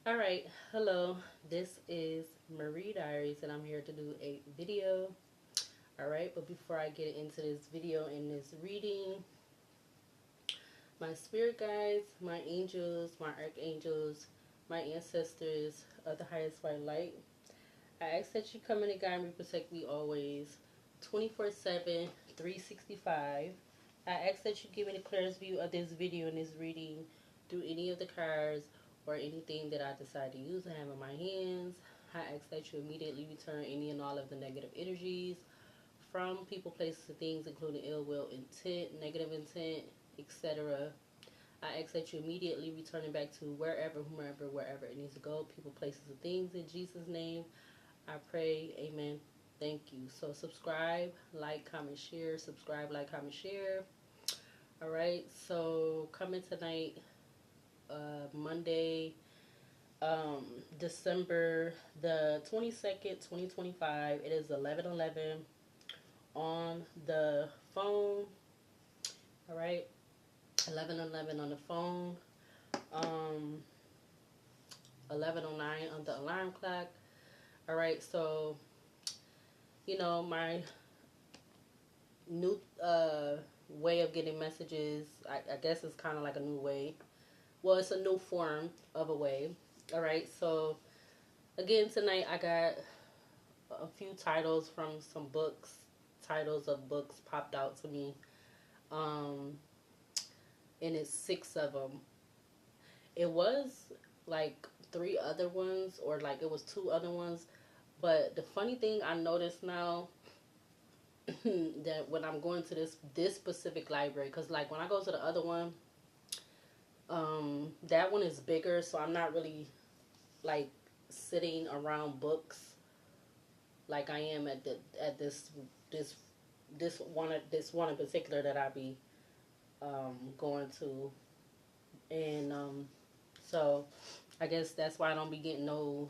Alright, hello, this is Marie Diaries and I'm here to do a video. Alright, but before I get into this video and this reading, my spirit guides, my angels, my archangels, my ancestors of the highest white light, I ask that you come in and guide me, protect me always, 24/7, 365. I ask that you give me the clearest view of this video and this reading through any of the cards or anything that I decide to use. I have in my hands. I ask that you immediately return any and all of the negative energies from people, places, and things, including ill will, intent, negative intent, etc. I ask that you immediately return it back to wherever, whomever, wherever it needs to go, people, places, and things. In Jesus' name, I pray. Amen. Thank you. So subscribe, like, comment, share. Subscribe, like, comment, share. All right. So coming tonight, Monday, December the 22nd, 2025. It is 11:11 on the phone. All right. 11:11 on the phone. 11:09 on the alarm clock. All right. So, my new way of getting messages, I guess it's kind of like a new way. Well, it's a new form of a way. All right. So, again, tonight I got a few titles from some books. Titles of books popped out to me. And it's 6 of them. It was like 3 other ones, or like it was 2 other ones. But the funny thing I noticed now that when I'm going to this specific library, because like when I go to the other one, that one is bigger, so I'm not really like sitting around books like I am at this this one in particular that I be going to, and so I guess that's why I don't be getting no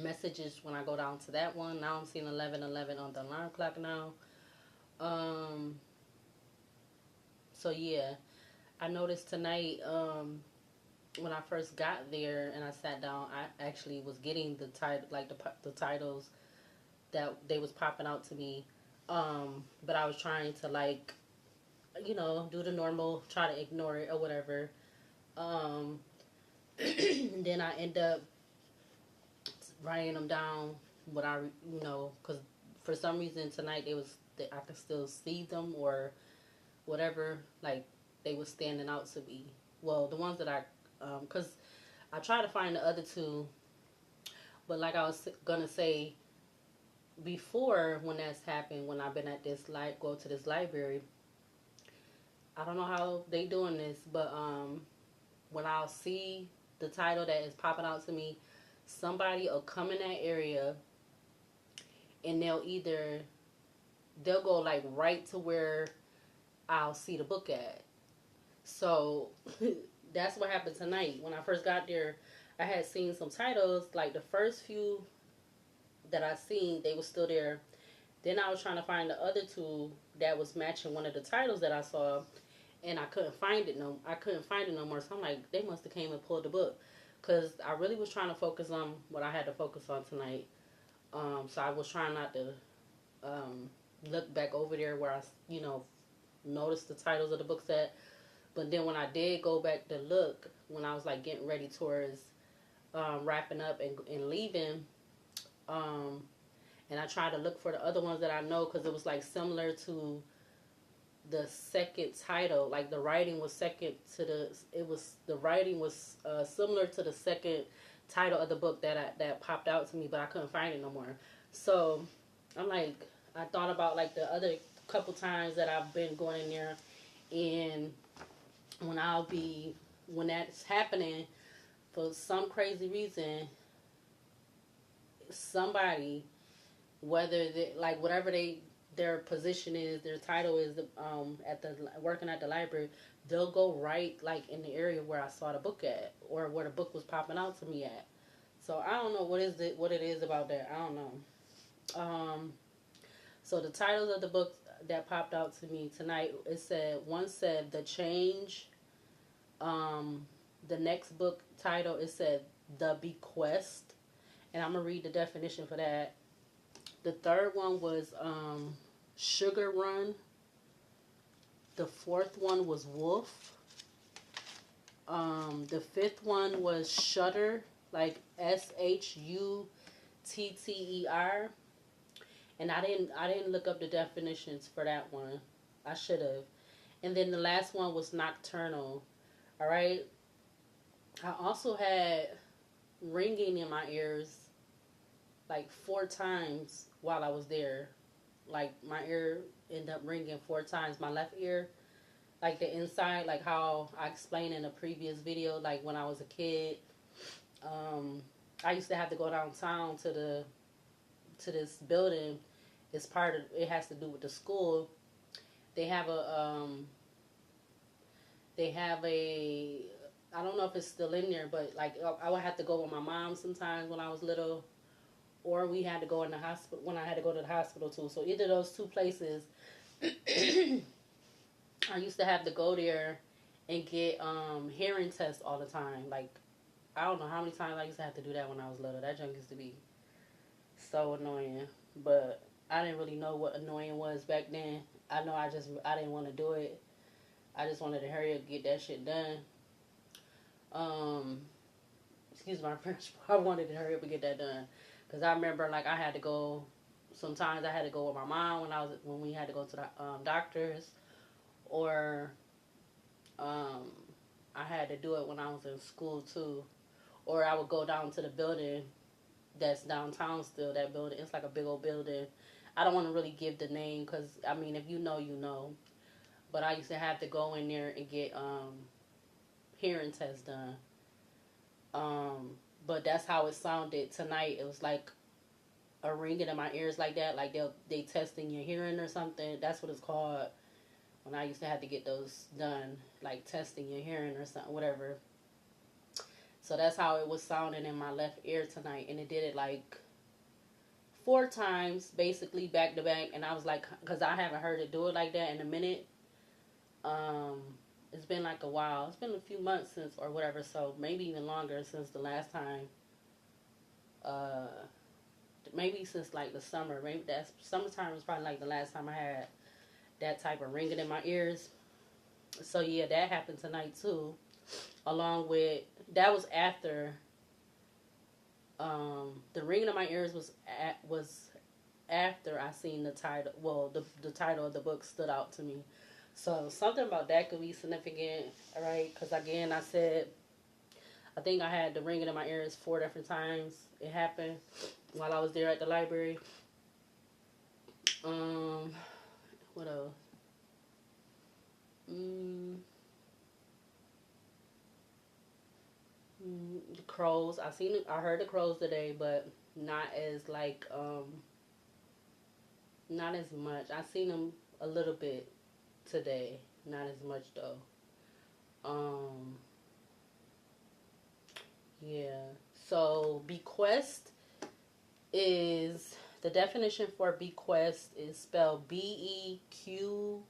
messages when I go down to that one. Now I'm seeing 11:11 on the alarm clock now. So yeah, I noticed tonight when I first got there and I sat down, I actually was getting the title, like the titles that they was popping out to me. But I was trying to like, do the normal, try to ignore it or whatever. Then I end up writing them down. What I, because for some reason tonight I could still see them or whatever. Like they were standing out to me. Well, the ones that because I tried to find the other 2, but like I was gonna say before, when that's happened, when I've been at go to this library, I don't know how they doing this, but when I'll see the title that is popping out to me, somebody will come in that area and they'll go like right to where I'll see the book at. So that's what happened tonight. When I first got there, I had seen some titles, like the first few that I seen, they were still there. Then I was trying to find the other 2 that was matching one of the titles that I saw, and I couldn't find it no more. So I'm like, they must have came and pulled the book, because I really was trying to focus on what I had to focus on tonight. So I was trying not to look back over there where I noticed the titles of the books at. But then when I did go back to look, when I was like getting ready towards wrapping up and leaving, and I tried to look for the other ones that I know, because it was like similar to the second title. Like the writing was similar to the second title of the book that popped out to me, but I couldn't find it no more. So I'm like, I thought about like the other couple times that I've been going in there, and when that's happening, for some crazy reason, somebody, whether they like whatever their position is, their title is, at the working at the library, they'll go right like in the area where I saw the book at, or where the book was popping out to me at. So I don't know what it is about that. I don't know. So the titles of the books that popped out to me tonight, one said The Change, the next book title, it said The Bequest, and I'm gonna read the definition for that. The third one was Sugarrun. The fourth one was Wolf. The fifth one was Shutter, like Shutter. And I didn't look up the definitions for that one. I should have. And then the last one was Nocturnal. All right. I also had ringing in my ears like 4 times while I was there. Like my ear ended up ringing 4 times. My left ear, like the inside, like how I explained in a previous video, like when I was a kid, I used to have to go downtown to this building. It's part of it, has to do with the school. They have a I don't know if it's still in there, but like I would have to go with my mom sometimes when I was little, or we had to go in the hospital when I had to go to the hospital too. So either of those two places, I used to have to go there and get hearing tests all the time. Like I don't know how many times I used to have to do that when I was little. That junk used to be so annoying, but I didn't really know what annoying was back then. I know I didn't want to do it. I just wanted to hurry up and get that shit done. Excuse my French, but I wanted to hurry up and get that done. Because I remember, like, I had to go, sometimes I had to go with my mom when we had to go to the doctors. Or I had to do it when I was in school, too. Or I would go down to the building that's downtown still, that building. It's like a big old building. I don't want to really give the name because, I mean, if you know, you know. But I used to have to go in there and get hearing tests done. But that's how it sounded tonight. It was like a ringing in my ears like that. Like they testing your hearing or something. That's what it's called. When I used to have to get those done, like testing your hearing or something, whatever. So that's how it was sounding in my left ear tonight. And it did it like 4 times, basically back to back. And I was like, because I haven't heard it do it like that in a minute. It's been like a while. It's been a few months since, or whatever, so maybe even longer since the last time. Maybe since like the summer. Maybe that's summertime was probably like the last time I had that type of ringing in my ears. So yeah, that happened tonight too. Along with that was after the ringing in my ears was after I seen the title. Well, the title of the book stood out to me. So something about that could be significant, all right? Because again, I think I had the ringing in my ears 4 different times. It happened while I was there at the library. What else? The crows. I heard the crows today, but not as like not as much. I seen them a little bit today, not as much though. Yeah. So bequest is the definition for bequest is spelled Bequest.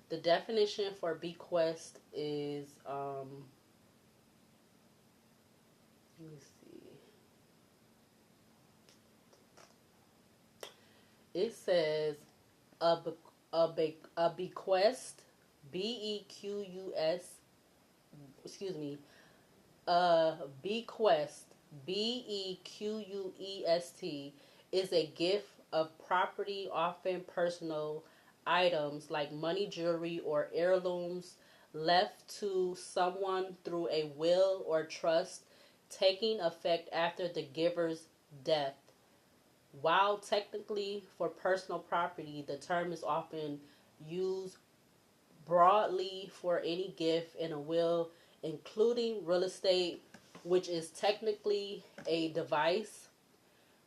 The definition for bequest is let me see. It says a bequest, BEQUS, excuse me, a bequest, BEQUEST, is a gift of property, often personal items like money, jewelry, or heirlooms, left to someone through a will or trust, taking effect after the giver's death. While technically for personal property, the term is often used broadly for any gift in a will, including real estate, which is technically a device.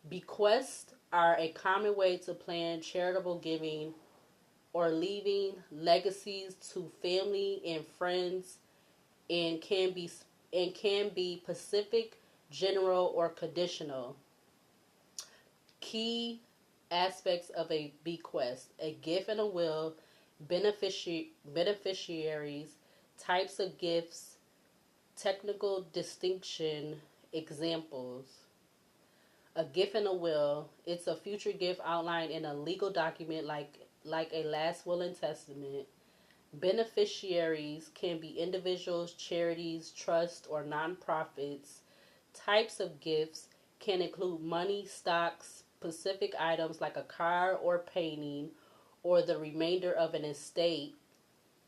Bequests are a common way to plan charitable giving or leaving legacies to family and friends, and can be specific, general, or conditional. Key aspects of a bequest: a gift and a will, beneficiaries, types of gifts, technical distinction, examples. A gift in a will, it's a future gift outlined in a legal document like a last will and testament. Beneficiaries can be individuals, charities, trusts, or nonprofits. Types of gifts can include money, stocks, specific items like a car or painting, or the remainder of an estate.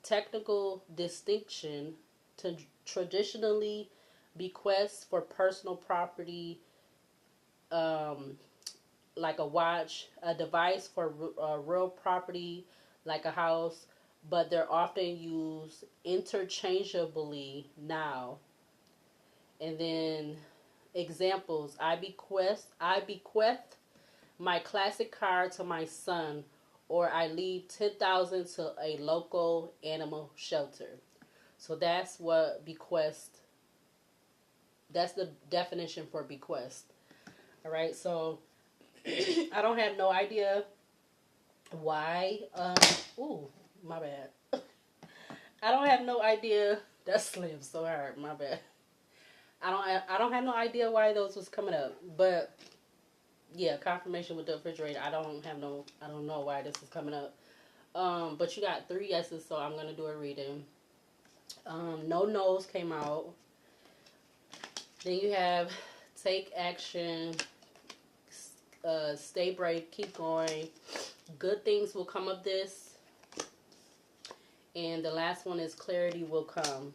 Technical distinction to traditionally bequests for personal property, um, like a watch, a device for real property, like a house, but they're often used interchangeably now. And then examples: I bequest my classic car to my son, or I leave 10,000 to a local animal shelter. So that's what bequest. That's the definition for bequest. All right. So I don't have no idea why. Ooh, my bad. I don't have no idea. That slammed so hard. My bad. I don't have no idea why those was coming up, but yeah, confirmation with the refrigerator. I don't know why this is coming up. But you got 3 yeses, so I'm gonna do a reading. No no's came out. Then you have take action, stay brave, keep going. Good things will come of this. And the last one is clarity will come.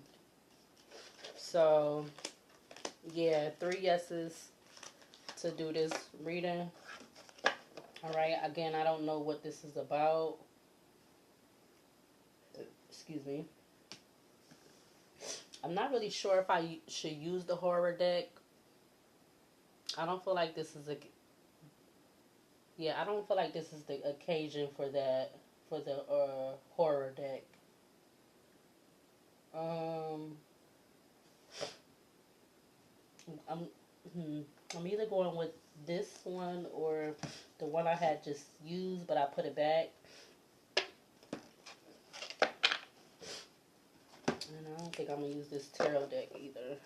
So, yeah, 3 yeses to do this reading. Alright, again, I don't know what this is about. Excuse me. I'm not really sure if I should use the horror deck. I don't feel like this is I don't feel like this is the occasion for that, for the horror deck. I'm either going with this one or the one I had just used, but I put it back. And I don't think I'm going to use this tarot deck either.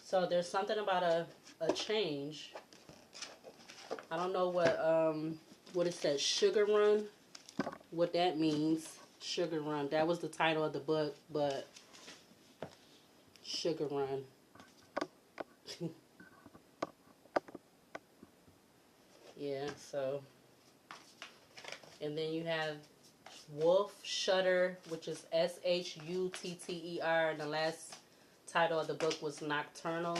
So there's something about a change. I don't know what it says, Sugarrun, what that means. Sugarrun. That was the title of the book, but Sugarrun. Yeah, so. And then you have Wolf Shutter, which is Shutter, and the last title of the book was Nocturnal.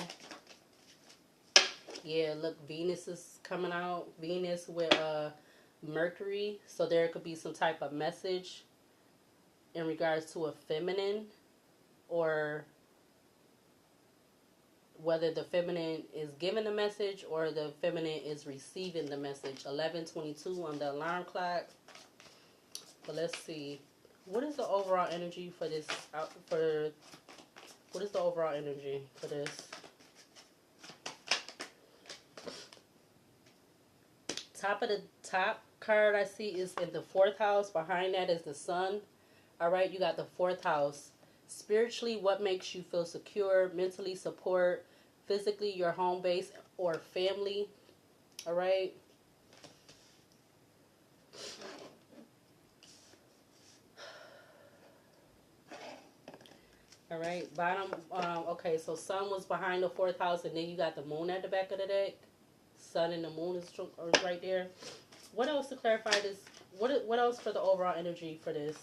Yeah, look, Venus is coming out. Venus with Mercury, so there could be some type of message in regards to a feminine, or whether the feminine is giving the message or the feminine is receiving the message. 11:22 on the alarm clock. But let's see, what is the overall energy for this? What is the overall energy for this? Top card I see is in the 4th house. Behind that is the sun. All right, you got the 4th house. Spiritually, what makes you feel secure? Mentally, support. Physically, your home base or family. All right. All right, bottom. Okay, so sun was behind the 4th house, and then you got the moon at the back of the deck. Sun and the moon is right there. What else to clarify this? What else for the overall energy for this?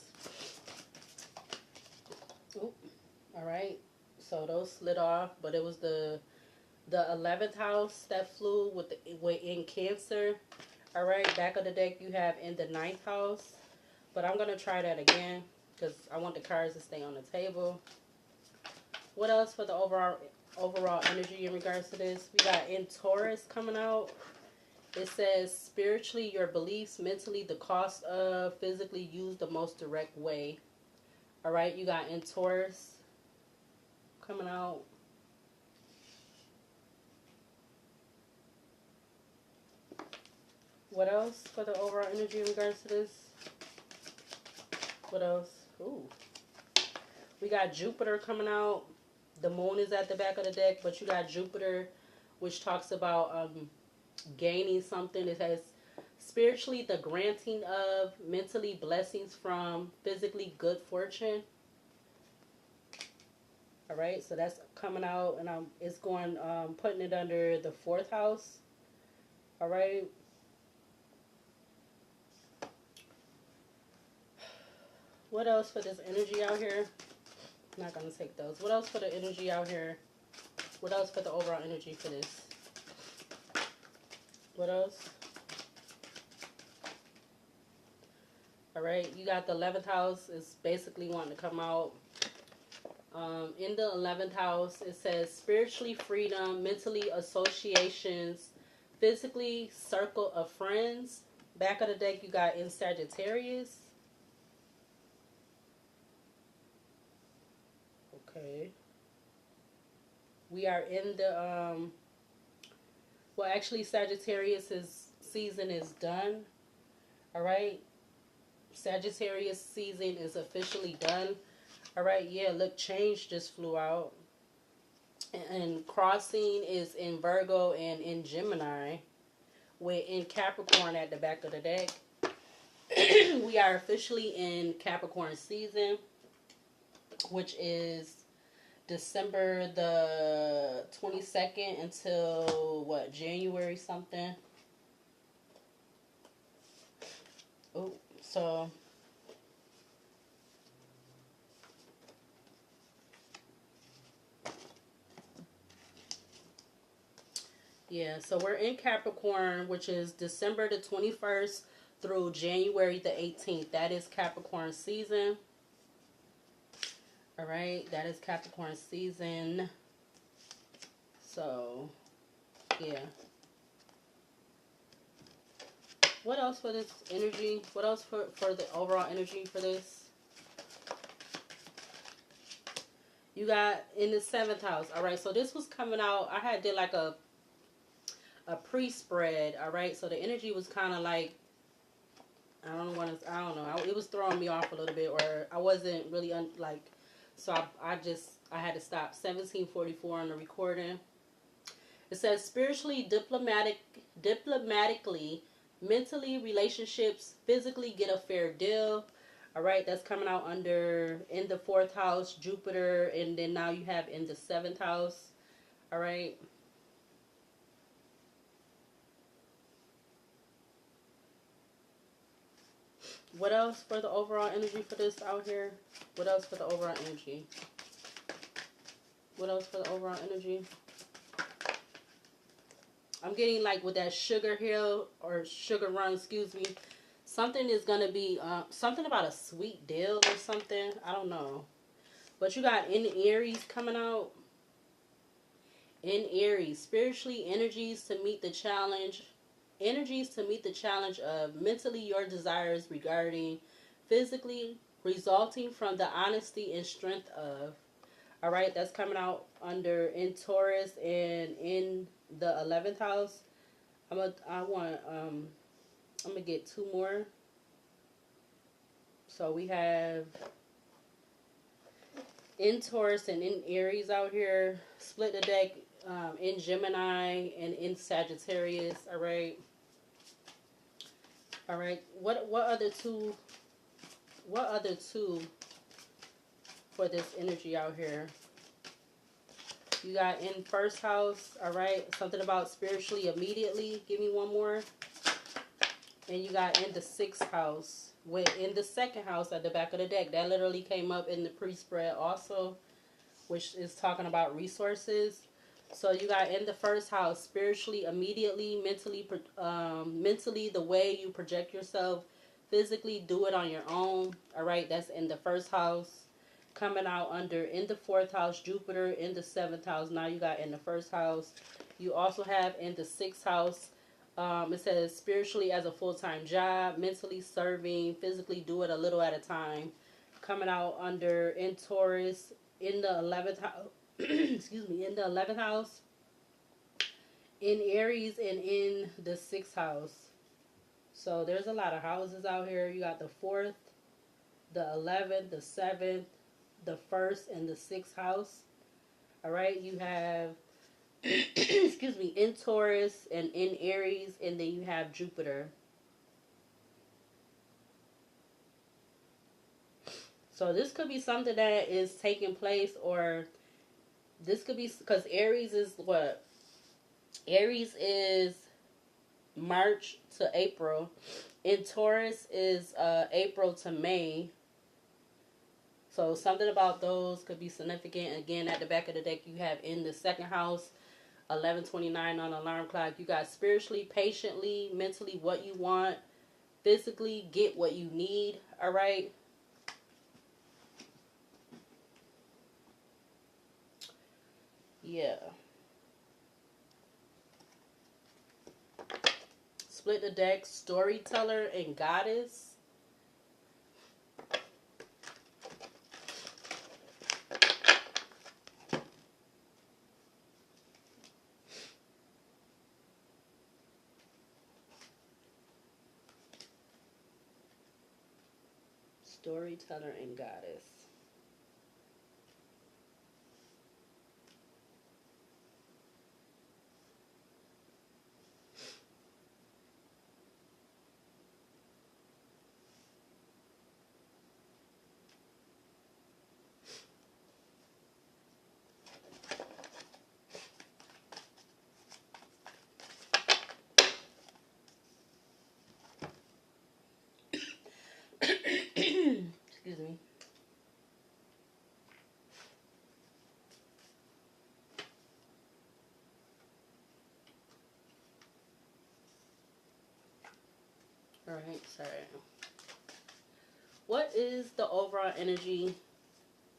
Ooh, all right, so those slid off, but it was the 11th house that flew with in Cancer. All right, back of the deck you have in the 9th house, but I'm gonna try that again because I want the cards to stay on the table. What else for the overall energy in regards to this? We got in Taurus coming out. It says spiritually, your beliefs, mentally, the cost of, physically, use the most direct way. All right, you got in Taurus coming out. What else for the overall energy in regards to this? What else? Ooh. We got Jupiter coming out. The moon is at the back of the deck, but you got Jupiter, which talks about gaining something. It says spiritually the granting of, mentally blessings from, physically good fortune. All right, so that's coming out, and it's going putting it under the fourth house. All right. What else for this energy out here? I'm not gonna take those. What else for the energy out here? What else for the overall energy for this? What else? All right, you got the 11th house. It's basically wanting to come out. In the 11th house, it says spiritually freedom, mentally associations, physically circle of friends. Back of the deck, you got in Sagittarius. Okay. We are in the, well, actually, Sagittarius's season is done. All right. Sagittarius season is officially done. All right. Yeah, look, change just flew out. And crossing is in Virgo and in Gemini. We're in Capricorn at the back of the deck. We are officially in Capricorn season, which is December the 22nd until what, January something. Oh, so yeah, so we're in Capricorn, which is December the 21st through January the 18th. That is Capricorn season. All right, that is Capricorn season. So, yeah. What else for this energy? What else for the overall energy for this? You got in the 7th house. All right, so this was coming out. I did like a pre-spread. All right, so the energy was kind of like, I don't know. It was throwing me off a little bit, or I wasn't really so I had to stop. 1744 on the recording. It says spiritually, diplomatically, mentally, relationships, physically get a fair deal. All right, that's coming out under in the 4th house, Jupiter, and then now you have in the 7th house. All right. What else for the overall energy for this out here? What else for the overall energy? What else for the overall energy? I'm getting like with that Sugarrun, excuse me. Something is going to be, something about a sweet deal or something. I don't know. But you got in Aries coming out. In Aries, spiritually, energies to meet the challenge. Energies to meet the challenge of mentally your desires regarding physically, resulting from the honesty and strength of. All right, that's coming out under in Taurus and in the 11th house. I'm gonna get two more. So we have in Taurus and in Aries out here. Split the deck in Gemini and in Sagittarius. All right. All right. What other two? What other two for this energy out here? You got in 1st house. All right. Something about spiritually immediately. Give me one more. And you got in the 6th house. In the 2nd house at the back of the deck. That literally came up in the pre-spread also, which is talking about resources. So you got in the 1st house, spiritually, immediately, mentally, the way you project yourself, physically, do it on your own. All right, that's in the 1st house. Coming out under in the 4th house, Jupiter in the 7th house. Now you got in the 1st house. You also have in the 6th house. It says spiritually as a full-time job, mentally serving, physically do it a little at a time. Coming out under in Taurus in the 11th house. Excuse me, in the 11th house, in Aries, and in the 6th house. So there's a lot of houses out here. You got the 4th, the 11th, the 7th, the 1st, and the 6th house. All right, you have, excuse me, in Taurus and in Aries, and then you have Jupiter. So this could be something that is taking place, or this could be because Aries is what? Aries is March to April. In Taurus is April to May. So something about those could be significant. Again, at the back of the deck, you have in the second house, 1129 on alarm clock. You got spiritually, patiently, mentally, what you want. Physically, get what you need. All right. Yeah. Split the deck, storyteller and goddess. Storyteller and goddess. Excuse me. All right, sorry. What is the overall energy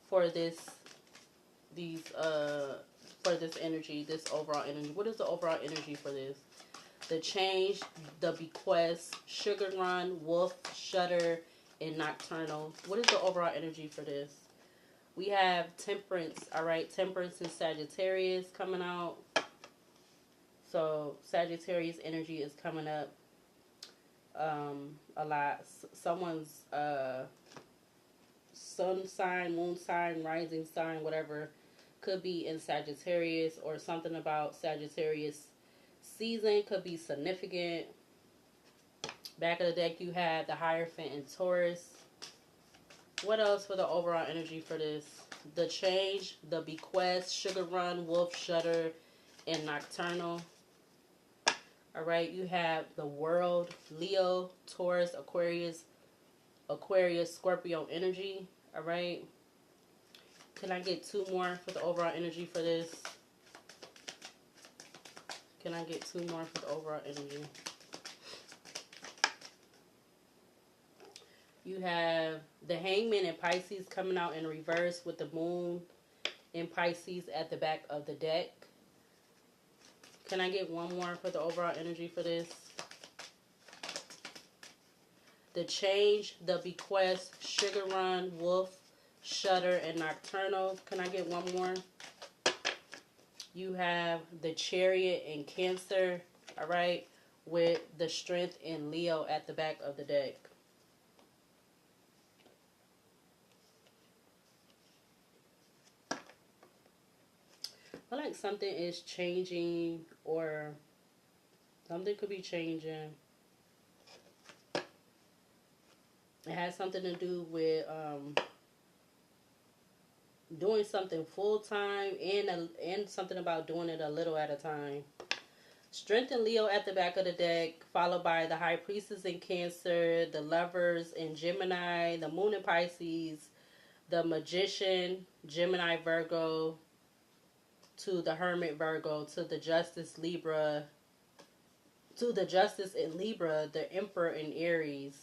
for these for this energy, this overall energy? What is the overall energy for this? The Change, the Bequest, Sugarrun, Wolf, Shudder, and Nocturnal. What is the overall energy for this? We have Temperance, all right? Temperance and Sagittarius coming out. So Sagittarius energy is coming up a lot. Someone's sun sign, moon sign, rising sign, whatever, could be in Sagittarius, or something about Sagittarius season could be significant. Back of the deck, you have the Hierophant and Taurus. What else for the overall energy for this? The Change, the Bequest, Sugarrun, Wolf, Shudder, and Nocturnal. All right, you have the World, Leo, Taurus, Aquarius, Scorpio energy. All right. Can I get two more for the overall energy for this? Can I get two more for the overall energy? You have the Hangman in Pisces coming out in reverse with the Moon in Pisces at the back of the deck. Can I get one more for the overall energy for this? The Change, the Bequest, Sugarrun, Wolf, Shudder, and Nocturnal. Can I get one more? You have the Chariot in Cancer, all right, with the Strength in Leo at the back of the deck. I feel like something is changing, or something could be changing. It has something to do with doing something full time, and something about doing it a little at a time. Strength in Leo at the back of the deck, followed by the High Priestess in Cancer, the Lovers in Gemini, the Moon in Pisces, the Magician, Gemini, Virgo, to the Hermit, Virgo, to the Justice, Libra, to the Justice in Libra, the Emperor in Aries,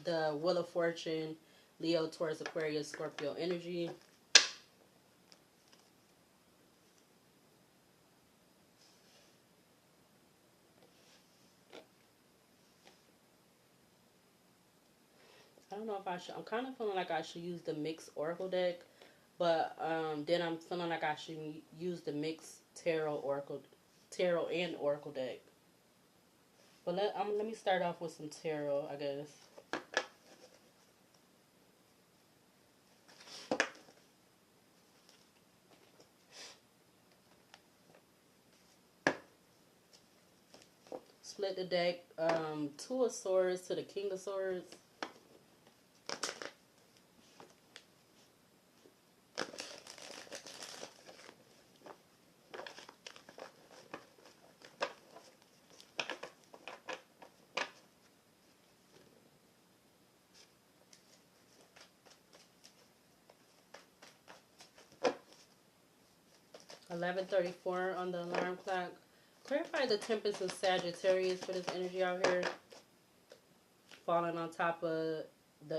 the Wheel of Fortune, Leo, Taurus, Aquarius, Scorpio energy. I don't know if I should. I'm kind of feeling like I should use the mixed Oracle deck, but then I'm feeling like I should use the mixed tarot and Oracle deck. But let me start off with some tarot, I guess. Split the deck. Two of Swords to the King of Swords. 11:34 on the alarm clock. Clarify the Tempest of Sagittarius for this energy out here. Falling on top of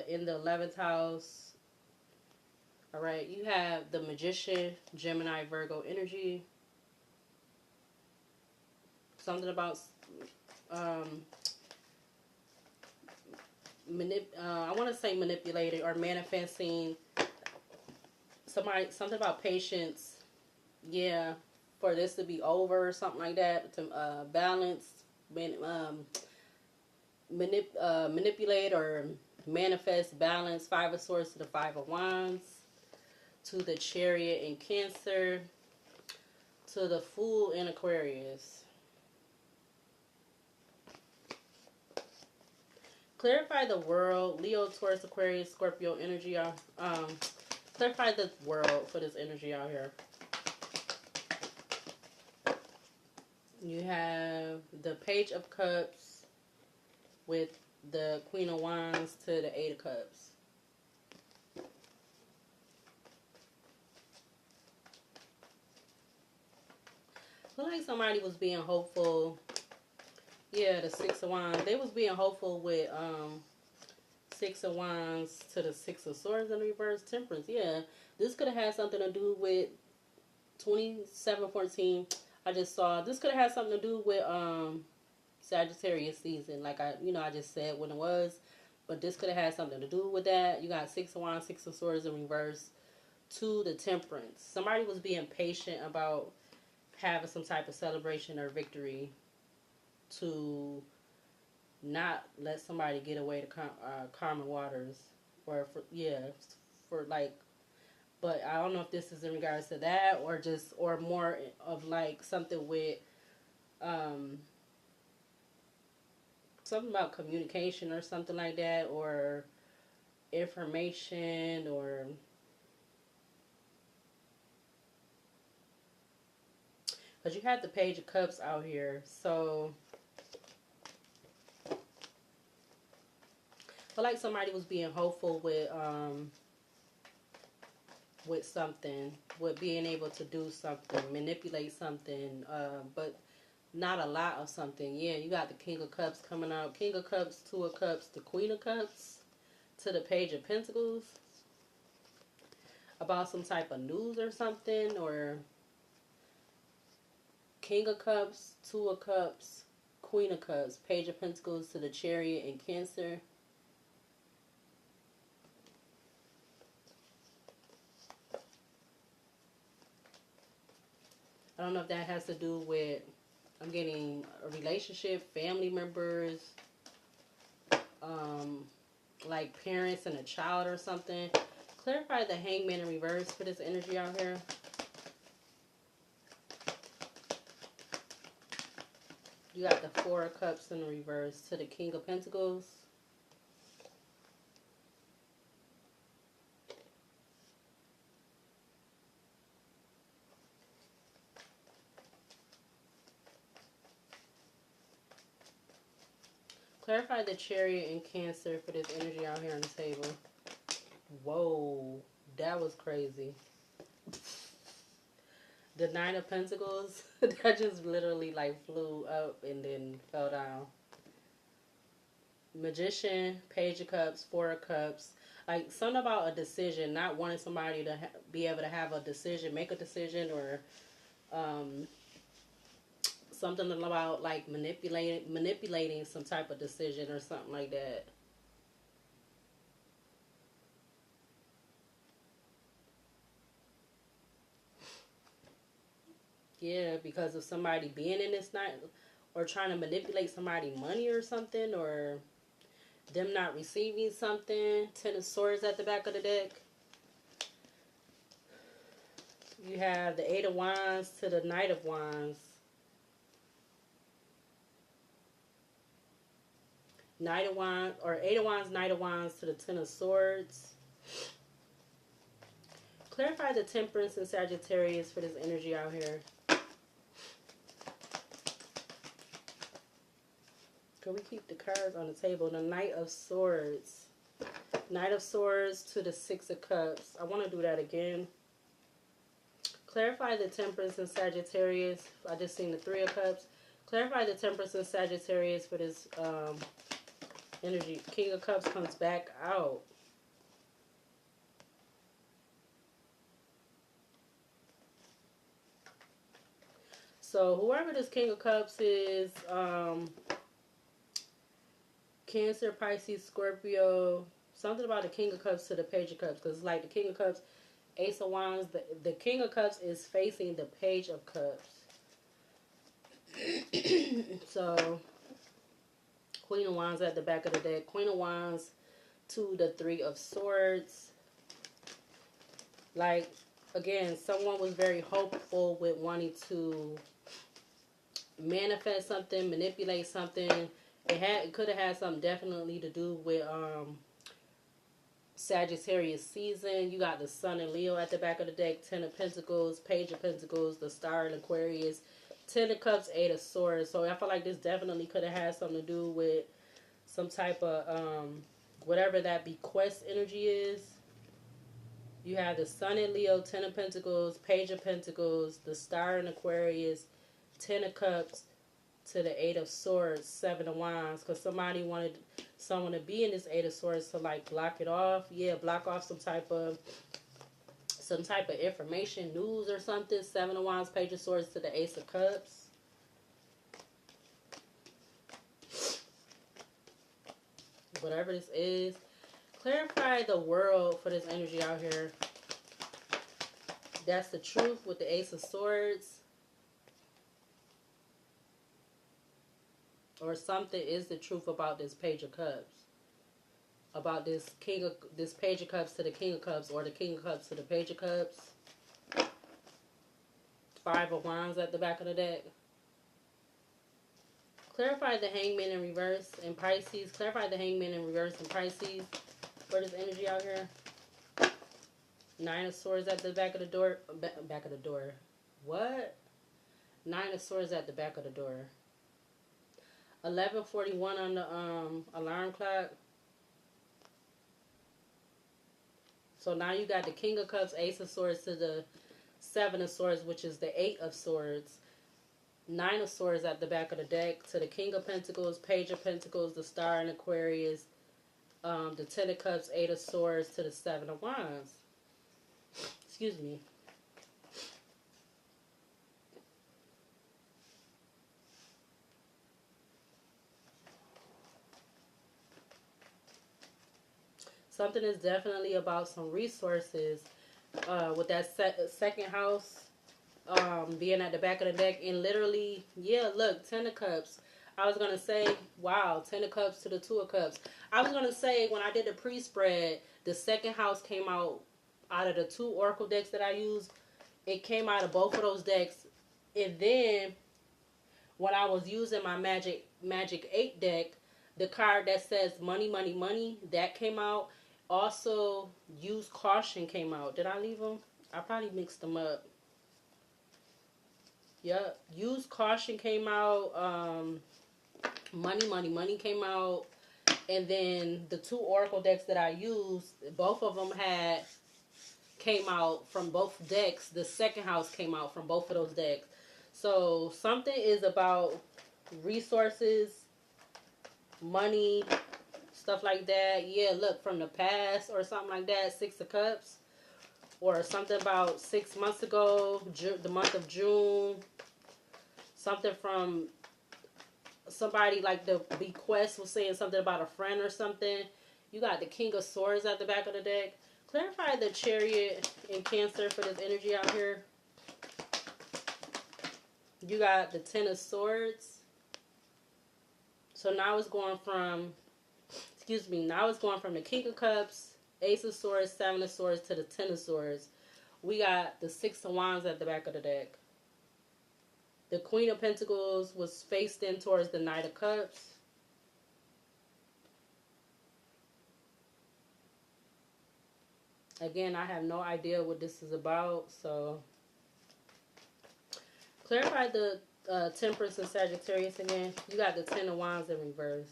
in the 11th house. All right, you have the Magician, Gemini, Virgo energy. Something about I want to say manipulating or manifesting something about patience. Yeah, for this to be over or something like that, to balance, manipulate or manifest balance. 5 of Swords to the 5 of Wands, to the Chariot in Cancer, to the Fool in Aquarius. Clarify the world. Leo, Taurus, Aquarius, Scorpio energy. Clarify the world for this energy out here. You have the Page of Cups with the Queen of Wands to the 8 of Cups. I feel like somebody was being hopeful. Yeah, the 6 of Wands. They was being hopeful with 6 of Wands to the 6 of Swords in reverse. Temperance. Yeah, this could have had something to do with 2714. I just saw this could have had something to do with Sagittarius season. Like I just said when it was, but this could have had something to do with that. You got 6 of Wands, 6 of Swords in reverse to the Temperance. Somebody was being patient about having some type of celebration or victory to not let somebody get away to Karma Waters, or for like. But I don't know if this is in regards to that or more of like something with something about communication or something like that, or information, or because you have the Page of Cups out here. So I feel like somebody was being hopeful with something, with being able to do something, manipulate something, but not a lot of something. Yeah, you got the King of Cups coming out. King of Cups, 2 of Cups, the Queen of Cups to the Page of Pentacles. About some type of news or something, or King of Cups, 2 of Cups, Queen of Cups, Page of Pentacles to the Chariot in Cancer. I don't know if that has to do with, I'm getting a relationship, family members, like parents and a child or something. Clarify the Hangman in reverse for this energy out here. You got the 4 of Cups in reverse to the King of Pentacles. Clarify the Chariot in Cancer for this energy out here on the table. Whoa, that was crazy. The 9 of Pentacles, that just literally like flew up and then fell down. Magician, Page of Cups, 4 of Cups. Like something about a decision, not wanting somebody to be able to have a decision, make a decision, or something about like manipulating some type of decision or something like that. Yeah, because of somebody being in this night, or trying to manipulate somebody's money or something, or them not receiving something. 10 of Swords at the back of the deck. You have the 8 of Wands to the Knight of Wands. Knight of Wands, or Eight of Wands, Knight of Wands to the Ten of Swords. Clarify the Temperance and Sagittarius for this energy out here. Can we keep the cards on the table? The Knight of Swords. Knight of Swords to the Six of Cups. I want to do that again. Clarify the Temperance and Sagittarius. I just seen the Three of Cups. Clarify the Temperance and Sagittarius for this energy. King of Cups comes back out. So whoever this King of Cups is, Cancer, Pisces, Scorpio, something about the King of Cups to the Page of Cups. Because it's like the King of Cups, Ace of Wands. The King of Cups is facing the Page of Cups. So, Queen of Wands at the back of the deck. Queen of Wands to the Three of Swords. Like, again, someone was very hopeful with wanting to manifest something, manipulate something. It could have had something definitely to do with Sagittarius season. You got the Sun and Leo at the back of the deck. Ten of Pentacles, Page of Pentacles, the Star in Aquarius, Ten of Cups, Eight of Swords. So I feel like this definitely could have had something to do with some type of whatever that Bequest energy is. You have the Sun in Leo, Ten of Pentacles, Page of Pentacles, the Star in Aquarius, Ten of Cups to the Eight of Swords, Seven of Wands. Because somebody wanted someone to be in this Eight of Swords to like block it off. Yeah, block off some type of information, news or something. Seven of Wands, Page of Swords to the Ace of Cups. Whatever this is. Clarify the world for this energy out here. That's the truth with the Ace of Swords. Or something is the truth about this Page of Cups. About this Page of Cups to the King of Cups, or the King of Cups to the Page of Cups. Five of Wands at the back of the deck. Clarify the Hangman in reverse in Pisces. Clarify the Hangman in reverse in Pisces for this energy out here. Nine of Swords at the back of the door. Back of the door. What? Nine of Swords at the back of the door. 11:41 on the alarm clock. So now you got the King of Cups, Ace of Swords to the Seven of Swords, which is the Eight of Swords. Nine of Swords at the back of the deck to the King of Pentacles, Page of Pentacles, the Star in Aquarius, the Ten of Cups, Eight of Swords to the Seven of Wands. Excuse me. Something is definitely about some resources with that second house being at the back of the deck. And literally, yeah, look, Ten of Cups. I was going to say, wow, Ten of Cups to the Two of Cups. I was going to say, when I did the pre-spread, the second house came out of the two oracle decks that I used. It came out of both of those decks. And then, when I was using my Magic 8 deck, the card that says money, money, money, that came out. Also, Use Caution came out. Did I leave them? I probably mixed them up. Yep. Use Caution came out. Money, money, money came out. And then the two oracle decks that I used, both of them came out from both decks. The second house came out from both of those decks. So something is about resources, money, stuff like that. Yeah, look, from the past or something like that. Six of Cups. Or something about 6 months ago, the month of June. Something from somebody like the Bequest was saying something about a friend or something. You got the King of Swords at the back of the deck. Clarify the Chariot in Cancer for this energy out here. You got the Ten of Swords. So now it's going from, now it's going from the King of Cups, Ace of Swords, Seven of Swords to the Ten of Swords. We got the Six of Wands at the back of the deck. The Queen of Pentacles was faced in towards the Knight of Cups. Again, I have no idea what this is about, so clarify the Temperance and Sagittarius again. You got the Ten of Wands in reverse.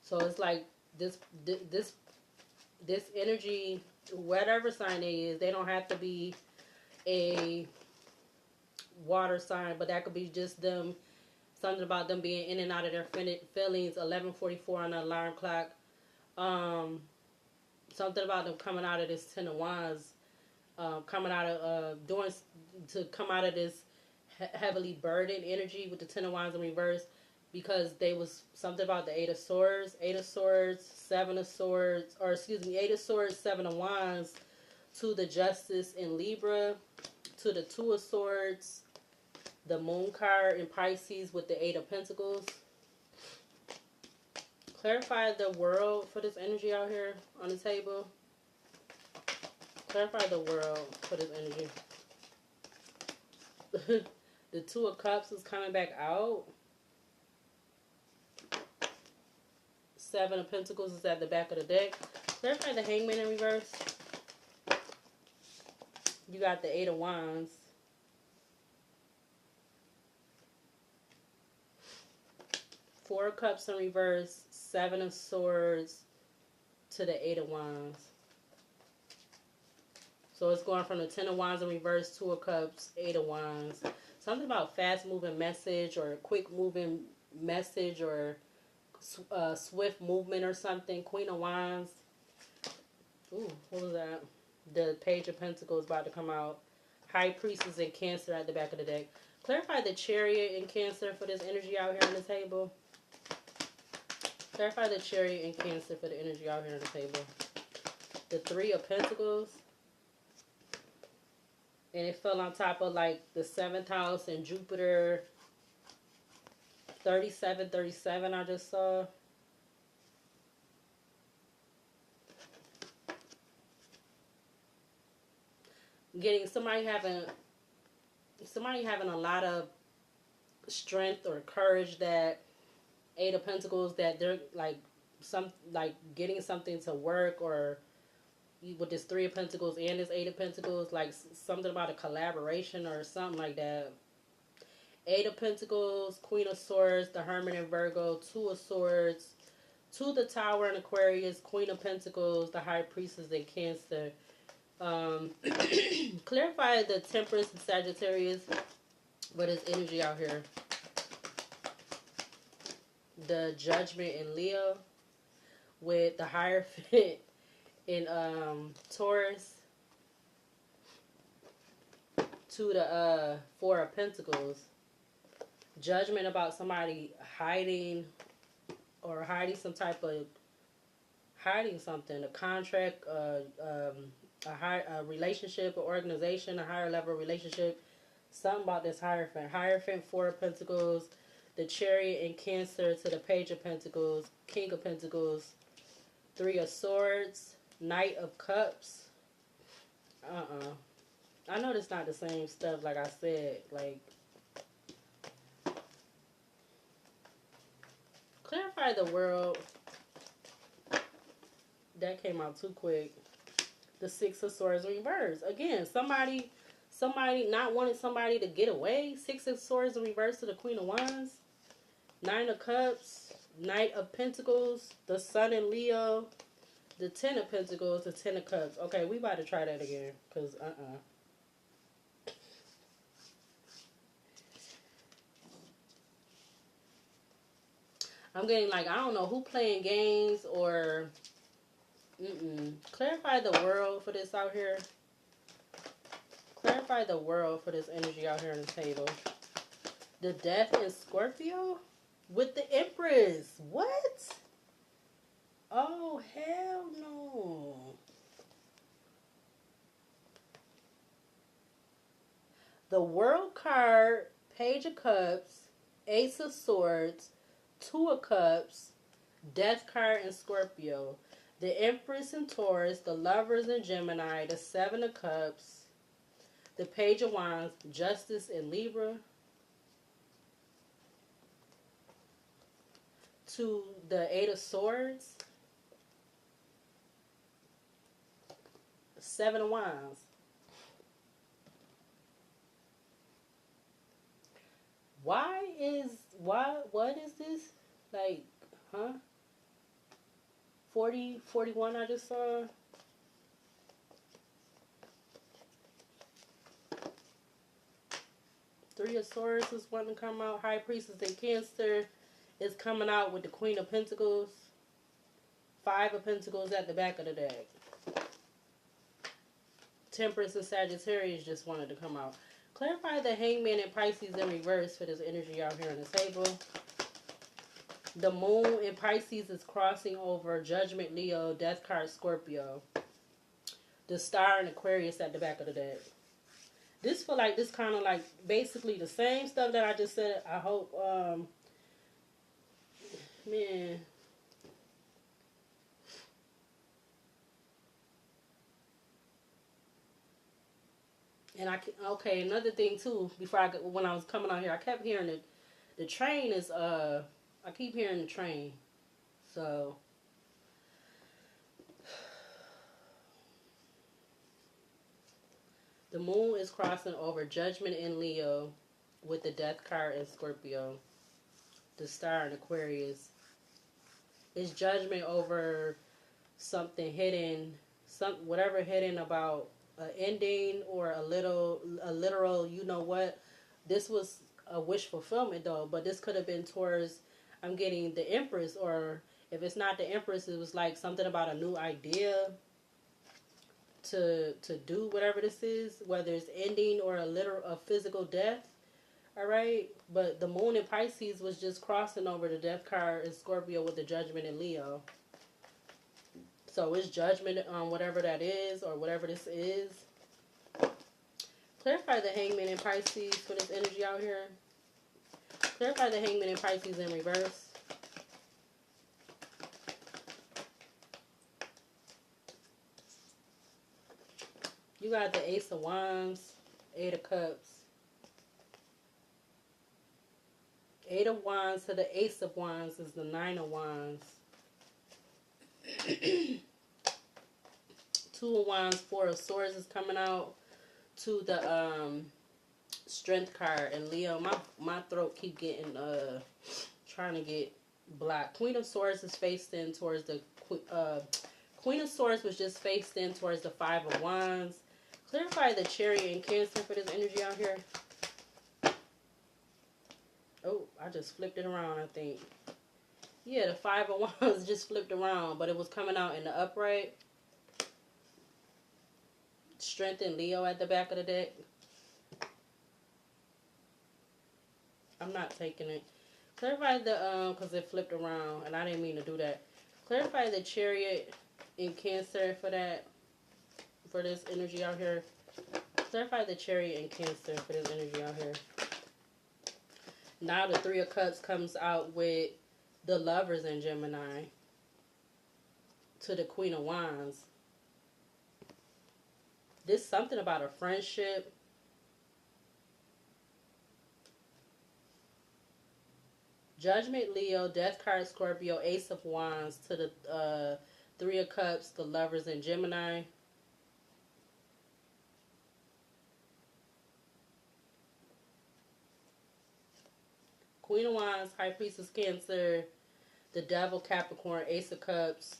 So it's like this energy, whatever sign it is, they don't have to be a water sign, but that could be just them, something about them being in and out of their feelings. 11:44 on the alarm clock. Something about them coming out of this Ten of Wands, coming out of come out of this heavily burdened energy with the Ten of Wands in reverse, because they was something about the Eight of Swords, Seven of Swords, or excuse me, Eight of Swords, Seven of Wands, to the Justice in Libra, to the Two of Swords, the Moon card in Pisces with the Eight of Pentacles. Clarify the world for this energy out here on the table. Clarify the world for this energy. The Two of Cups is coming back out. Seven of Pentacles is at the back of the deck. Clarify the Hangman in reverse. You got the Eight of Wands. Four of Cups in reverse. Seven of Swords to the Eight of Wands. So it's going from the Ten of Wands in reverse, Two of Cups, Eight of Wands. Something about fast moving message or quick moving message or swift movement or something. Queen of Wands. Ooh, what was that? The Page of Pentacles about to come out. High Priestess in Cancer at the back of the deck. Clarify the Chariot in Cancer for this energy out here on the table. Clarify the Chariot in Cancer for the energy out here on the table. The Three of Pentacles. And it fell on top of like the 7th house and Jupiter. 37 I just saw. Getting somebody having a lot of strength or courage, that Eight of Pentacles, that they're like getting something to work, or with this Three of Pentacles and this Eight of Pentacles, like something about a collaboration or something like that. Eight of Pentacles, Queen of Swords, the Hermit in Virgo, Two of Swords, to the Tower in Aquarius, Queen of Pentacles, the High Priestess in Cancer. Clarify the Temperance and Sagittarius, what is energy out here. The Judgment in Leo, with the Hierophant in Taurus, to the Four of Pentacles. Judgment about somebody hiding something, a contract, a relationship, an organization, a higher level relationship. Something about this Hierophant, Four of Pentacles, the Chariot in Cancer to the Page of Pentacles, King of Pentacles, Three of Swords, Knight of Cups. I know that's not the same stuff like I said. Like, clarify the world. That came out too quick. The Six of Swords in reverse. Again, somebody not wanting somebody to get away. Six of Swords in reverse to the Queen of Wands. Nine of Cups. Knight of Pentacles. The Sun in Leo. The Ten of Pentacles. The Ten of Cups. Okay, we about to try that again. Because, I'm getting like, I don't know who playing games or... Clarify the world for this out here. Clarify the world for this energy out here on the table. The Death in Scorpio with the Empress. What? Oh, hell no. The World card, Page of Cups, Ace of Swords, Two of Cups, Death card in Scorpio. The Empress in Taurus, the Lovers in Gemini, the Seven of Cups, the Page of Wands, Justice in Libra, to the Eight of Swords, Seven of Wands. What is this? Like, huh? 40, 41 I just saw. Three of Swords is wanting to come out. High Priestess in Cancer is coming out with the Queen of Pentacles. Five of Pentacles at the back of the deck. Temperance and Sagittarius just wanted to come out. Clarify the Hangman and Pisces in reverse for this energy out here on the table. The Moon in Pisces is crossing over Judgment, Leo, Death card, Scorpio. The Star in Aquarius at the back of the deck. This feel like this kind of like basically the same stuff that I just said. I hope, man. And okay, another thing too, when I was coming out here, I kept hearing the train is, I keep hearing the train. So, the Moon is crossing over Judgment in Leo with the Death card in Scorpio. The Star in Aquarius. It's judgment over something hidden, whatever hidden about an ending or a literal, you know what. This was a wish fulfillment though, but this could have been towards, I'm getting the Empress, or if it's not the Empress, it was like something about a new idea to do whatever this is, whether it's ending or a physical death. All right, but the Moon in Pisces was just crossing over the Death card in Scorpio with the Judgment in Leo. So it's judgment on whatever that is or whatever this is. Clarify the Hangman in Pisces for this energy out here. Clarify the Hangman in Pisces in reverse. You got the Ace of Wands, Eight of Cups. Eight of Wands to the Ace of Wands is the Nine of Wands. Two of Wands, Four of Swords is coming out to the Strength card. And Leo, my throat keep getting trying to get blocked. Queen of Swords is faced in towards the Queen of Swords was just faced in towards the Five of Wands. Clarify the Chariot in Cancer for this energy out here. Oh, I just flipped it around, I think. Yeah, the Five of Wands just flipped around, but it was coming out in the upright. Strength in Leo at the back of the deck. I'm not taking it. Clarify the, because it flipped around, and I didn't mean to do that. Clarify the Chariot in Cancer for that, for this energy out here. Clarify the Chariot in Cancer for this energy out here. Now the Three of Cups comes out with the Lovers in Gemini to the Queen of Wands. This something about a friendship. Judgment, Leo, Death card, Scorpio, Ace of Wands to the Three of Cups, the Lovers in Gemini. Queen of Wands, High Priestess Cancer, the Devil Capricorn, Ace of Cups,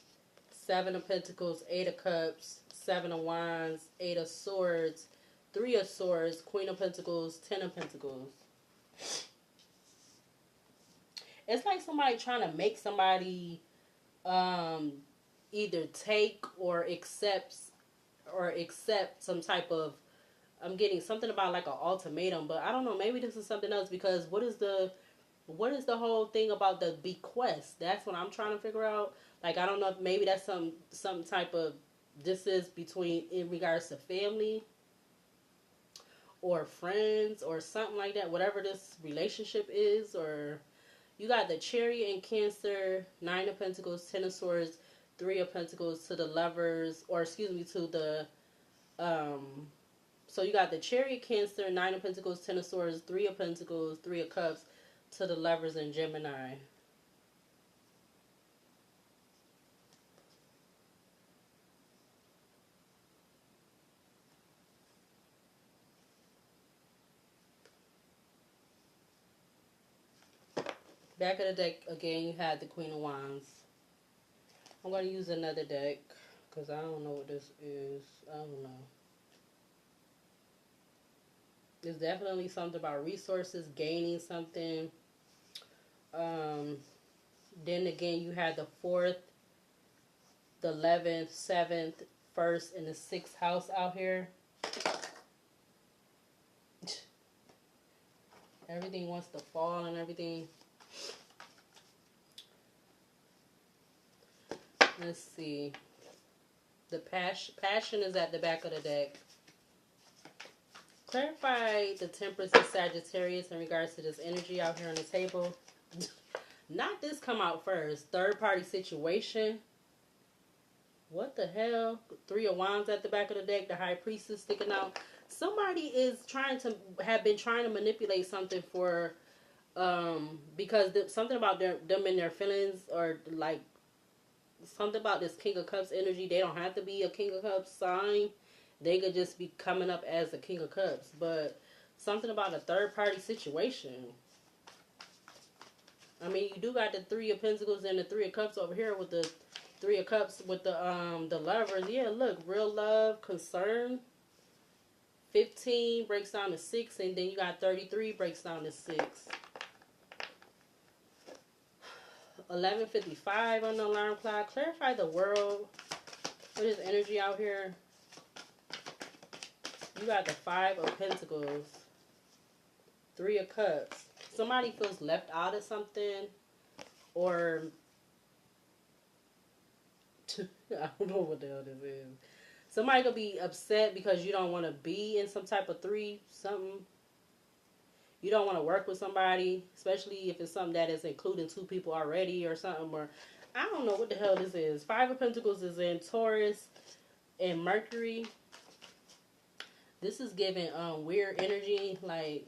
Seven of Pentacles, Eight of Cups, Seven of Wands, Eight of Swords, Three of Swords, Queen of Pentacles, Ten of Pentacles. It's like somebody trying to make somebody either take or accept some type of, I'm getting something about like an ultimatum, but I don't know, maybe this is something else, because what is the whole thing about the bequest? That's what I'm trying to figure out. Like, I don't know if maybe that's some type of, this is between, in regards to family or friends or something like that, whatever this relationship is. Or you got the Chariot in Cancer, Nine of Pentacles, Ten of Swords, Three of Pentacles to the Lovers, or excuse me, to the so you got the Chariot, Cancer, Nine of Pentacles, Ten of Swords, Three of Pentacles, Three of Cups to the Lovers in Gemini. Back of the deck, again, you had the Queen of Wands. I'm going to use another deck because I don't know what this is. I don't know. There's definitely something about resources, gaining something. Then again, you had the 4th, the 11th, 7th, 1st, and the 6th house out here. Everything wants to fall and everything. Let's see. The passion is at the back of the deck. Clarify the Temperance and Sagittarius in regards to this energy out here on the table. Not this come out first. Third party situation. What the hell? 3 of Wands at the back of the deck. The High Priestess sticking out. Somebody is have been trying to manipulate something for, because something about them and their feelings, or like something about this King of Cups energy. They don't have to be a King of Cups sign. They could just be coming up as a King of Cups. But something about a third party situation. I mean, you do got the 3 of Pentacles and the 3 of Cups over here with the 3 of Cups with the Lovers. Yeah, look, real love, concern. 15 breaks down to 6, and then you got 33 breaks down to 6. 11:55 on the alarm clock. Clarify the world. What is energy out here? You got the 5 of Pentacles. 3 of Cups. Somebody feels left out of something. Or I don't know what the hell this is. Somebody could be upset because you don't want to be in some type of 3 something. You don't want to work with somebody, especially if it's something that is including 2 people already or something. Or I don't know what the hell this is. 5 of Pentacles is in Taurus and Mercury. This is giving weird energy, like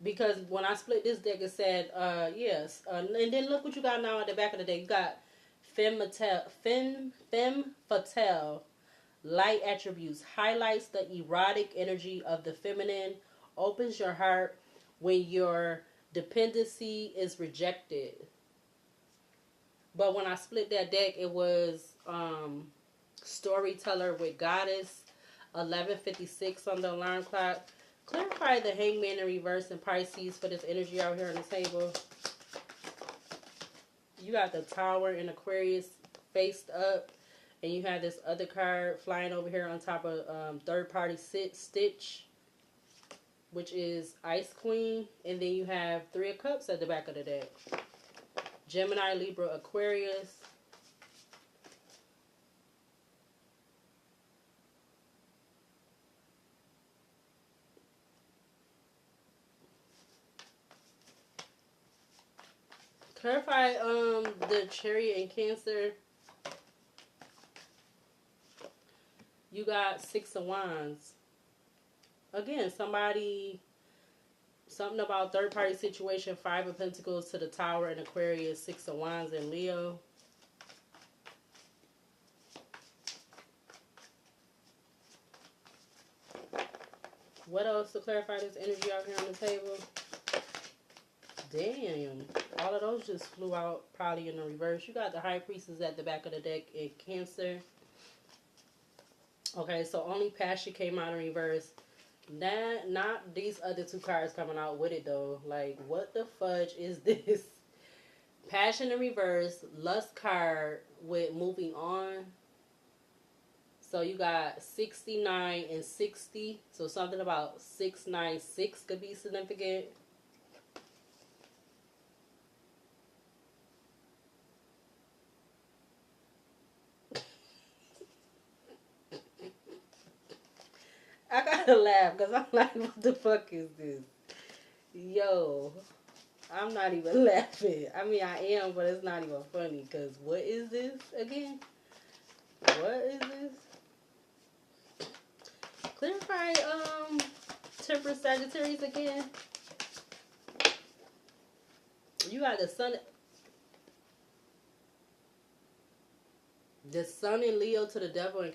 because when I split this deck, it said yes, and then look what you got now at the back of the deck. You got femme fatale. Light attributes highlights the erotic energy of the feminine, opens your heart when your dependency is rejected. But when I split that deck, it was storyteller with goddess. 11:56 on the alarm clock. Clarify the Hangman in reverse and Pisces for this energy out here on the table. You got the Tower in Aquarius faced up. And you have this other card flying over here on top of third party Stitch, which is Ice Queen. And then you have 3 of Cups at the back of the deck. Gemini, Libra, Aquarius. Clarify the Chariot and Cancer. You got 6 of Wands. Again, something about third party situation. 5 of Pentacles to the Tower in Aquarius. 6 of Wands in Leo. What else to clarify this energy out here on the table? Damn. All of those just flew out probably in the reverse. You got the High Priestess at the back of the deck in Cancer. Okay, so only Passion came out in reverse. Not these other 2 cards coming out with it, though. Like, what the fudge is this? Passion in reverse. Lust card with moving on. So you got 69 and 60. So something about 696 could be significant. I gotta laugh because I'm like, what the fuck is this? Yo, I'm not even laughing. I mean, I am, but it's not even funny because what is this again? What is this? Clarify, Temperance Sagittarius again. You got the sun. The Sun in Leo to the Devil in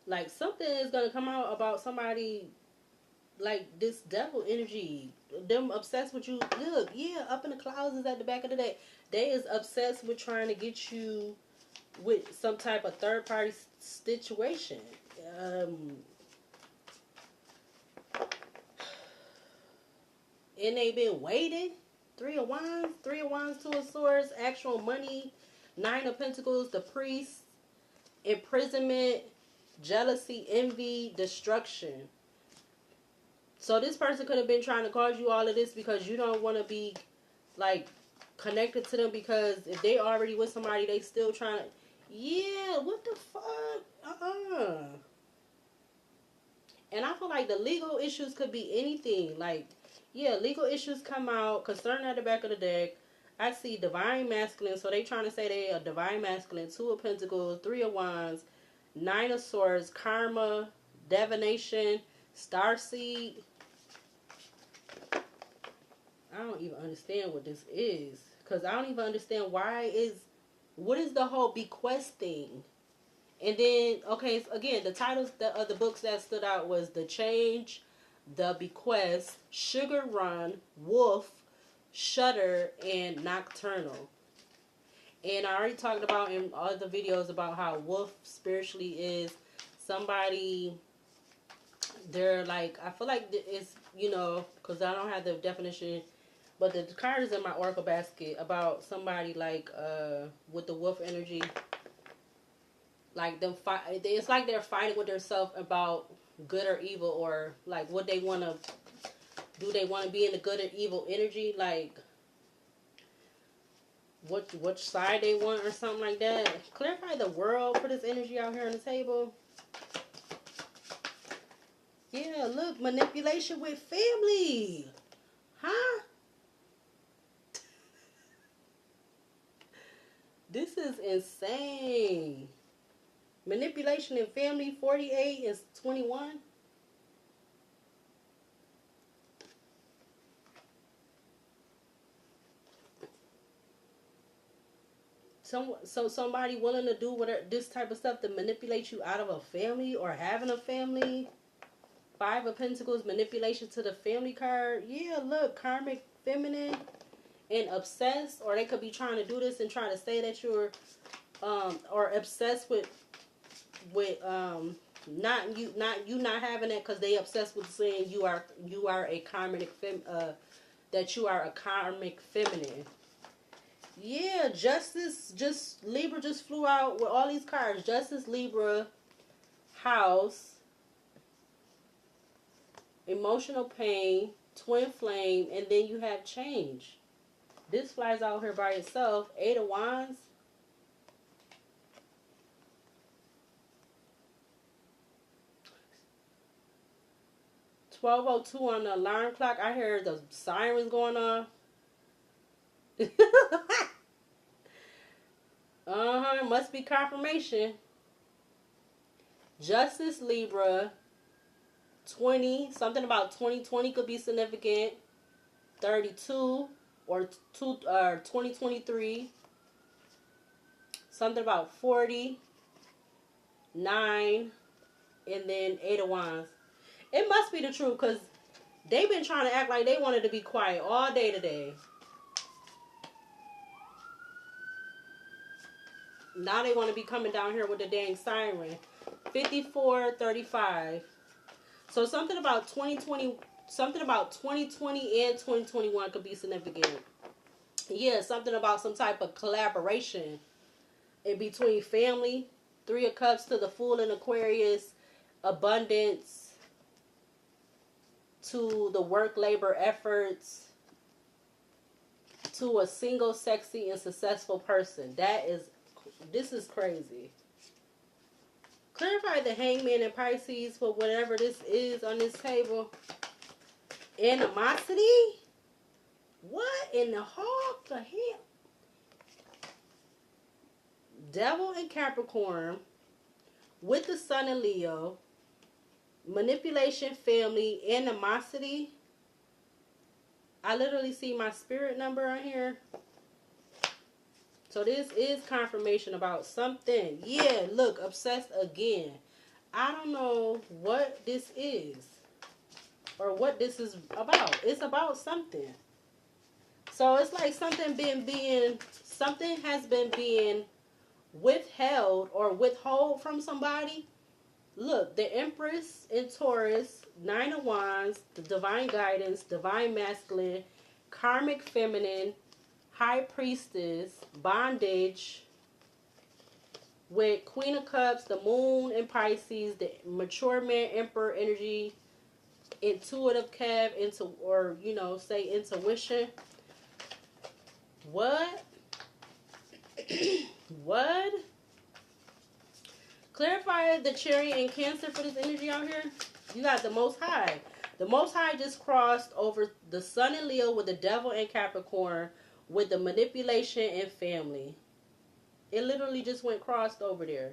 Like something is gonna come out about somebody, like this devil energy. Them obsessed with you. Look, yeah, up in the clouds is at the back of the day. They is obsessed with trying to get you with some type of third party situation. Um, and they been waiting. Three of wands, two of swords, actual money, nine of pentacles, the priest, imprisonment, jealousy, envy, destruction. So this person could have been trying to cause you all of this because you don't want to be like connected to them, because if they already with somebody, they still trying to. Yeah, what the fuck? And I feel like the legal issues could be anything. Like, yeah, legal issues come out. Concern at the back of the deck. I see divine masculine. So they trying to say they are divine masculine. Two of pentacles, three of wands, nine of swords, karma, divination, starseed. I don't even understand what this is. Because I don't even understand what is the whole bequest thing? And then, okay, so again, the titles of the books that stood out was The Change, The Bequest, Sugarrun, Wolf, Shudder, and Nocturnal. And I already talked about in other videos about how Wolf spiritually is somebody, they're like, I feel like it's, because I don't have the definition, but the card is in my oracle basket about somebody like with the wolf energy. Like them fight, it's like they're fighting with themselves about good or evil, or like what they want to do. They want to be in the good or evil energy, like which side they want or something like that. Clarify the world for this energy out here on the table. Yeah, look, manipulation with family, huh? This is insane. Manipulation in family, 48 is 21. So somebody willing to do whatever this type of stuff to manipulate you out of a family or having a family. Five of Pentacles, manipulation to the family card. Yeah, look, karmic feminine and obsessed, or they could be trying to do this and trying to say that you're or obsessed with not having it, because they obsessed with saying you are a karmic that you are a karmic feminine. Yeah, Justice, just Libra just flew out with all these cards. Justice, Libra, House, emotional pain, twin flame, and then you have change. This flies out here by itself. Eight of Wands. $12:02 on the alarm clock. I heard the sirens going on. Must be confirmation. Justice, Libra, 20. Something about 2020 could be significant. 32 or 2023. Something about 40. 9. And then 8 of Wands. It must be the truth, because they've been trying to act like they wanted to be quiet all day today. Now they want to be coming down here with the dang siren. 54:35. So something about 2020 and 2021 could be significant. Yeah, something about some type of collaboration in between family. Three of Cups to the Fool in Aquarius. Abundance to the work labor efforts to a single, sexy, and successful person. This is crazy. Clarify the Hangman and Pisces for whatever this is on this table. Animosity? What in the hell? Devil and Capricorn with the Sun in Leo. Manipulation, family, animosity. I literally see my spirit number on here. So this is confirmation about something. Yeah, look, obsessed again. I don't know what this is or what this is about. It's about something. So it's like something has been being withheld or withhold from somebody. Look, the Empress in Taurus, Nine of Wands, the Divine Guidance, Divine Masculine, Karmic Feminine, High Priestess, Bondage, with Queen of Cups, the Moon in Pisces, the Mature Man, Emperor energy, Intuitive Cav, say intuition. What? What? Clarify the Chariot in Cancer for this energy out here. You got the Most High. The Most High just crossed over the Sun in Leo with the Devil in Capricorn with the manipulation and family. It literally just went crossed over there.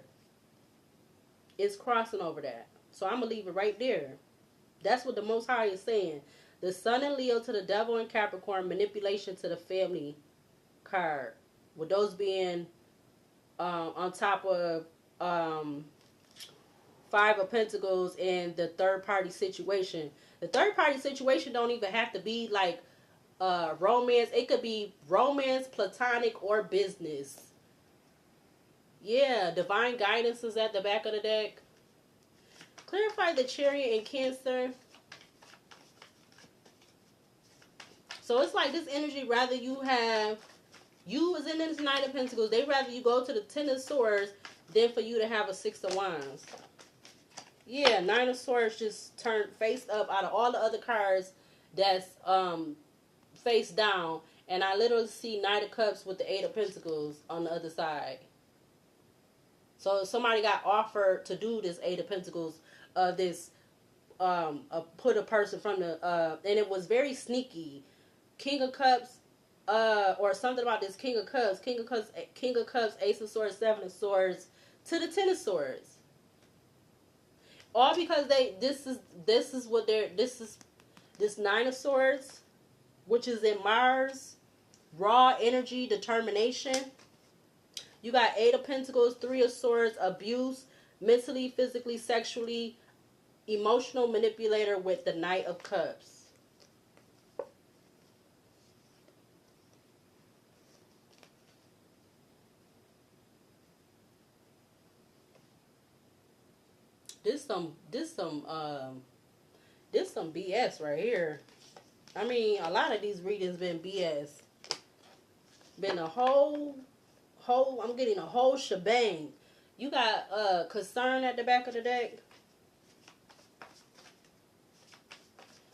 It's crossing over that. So I'm going to leave it right there. That's what the Most High is saying. The Sun in Leo to the Devil in Capricorn, manipulation to the family card. With those being on top of Five of Pentacles and the third party situation. The third party situation don't even have to be like romance. It could be romance, platonic, or business. Yeah, Divine Guidance is at the back of the deck. Clarify the Chariot in Cancer. So it's like this energy, rather you was in this Knight of Pentacles, they rather you go to the Ten of Swords than for you to have a Six of Wands. Yeah, Nine of Swords just turned face up out of all the other cards that's face down. And I literally see Knight of Cups with the Eight of Pentacles on the other side. So somebody got offered to do this Eight of Pentacles, put a person from the, and it was very sneaky. King of Cups, or something about this King of Cups, Ace of Swords, Seven of Swords, to the Ten of Swords. All because this Nine of Swords, which is in Mars, raw energy, determination. You got Eight of Pentacles, Three of Swords, abuse, mentally, physically, sexually, emotional manipulator with the Knight of Cups. This some BS right here. I mean, a lot of these readings been BS. Been a whole I'm getting a whole shebang. You got concern at the back of the deck.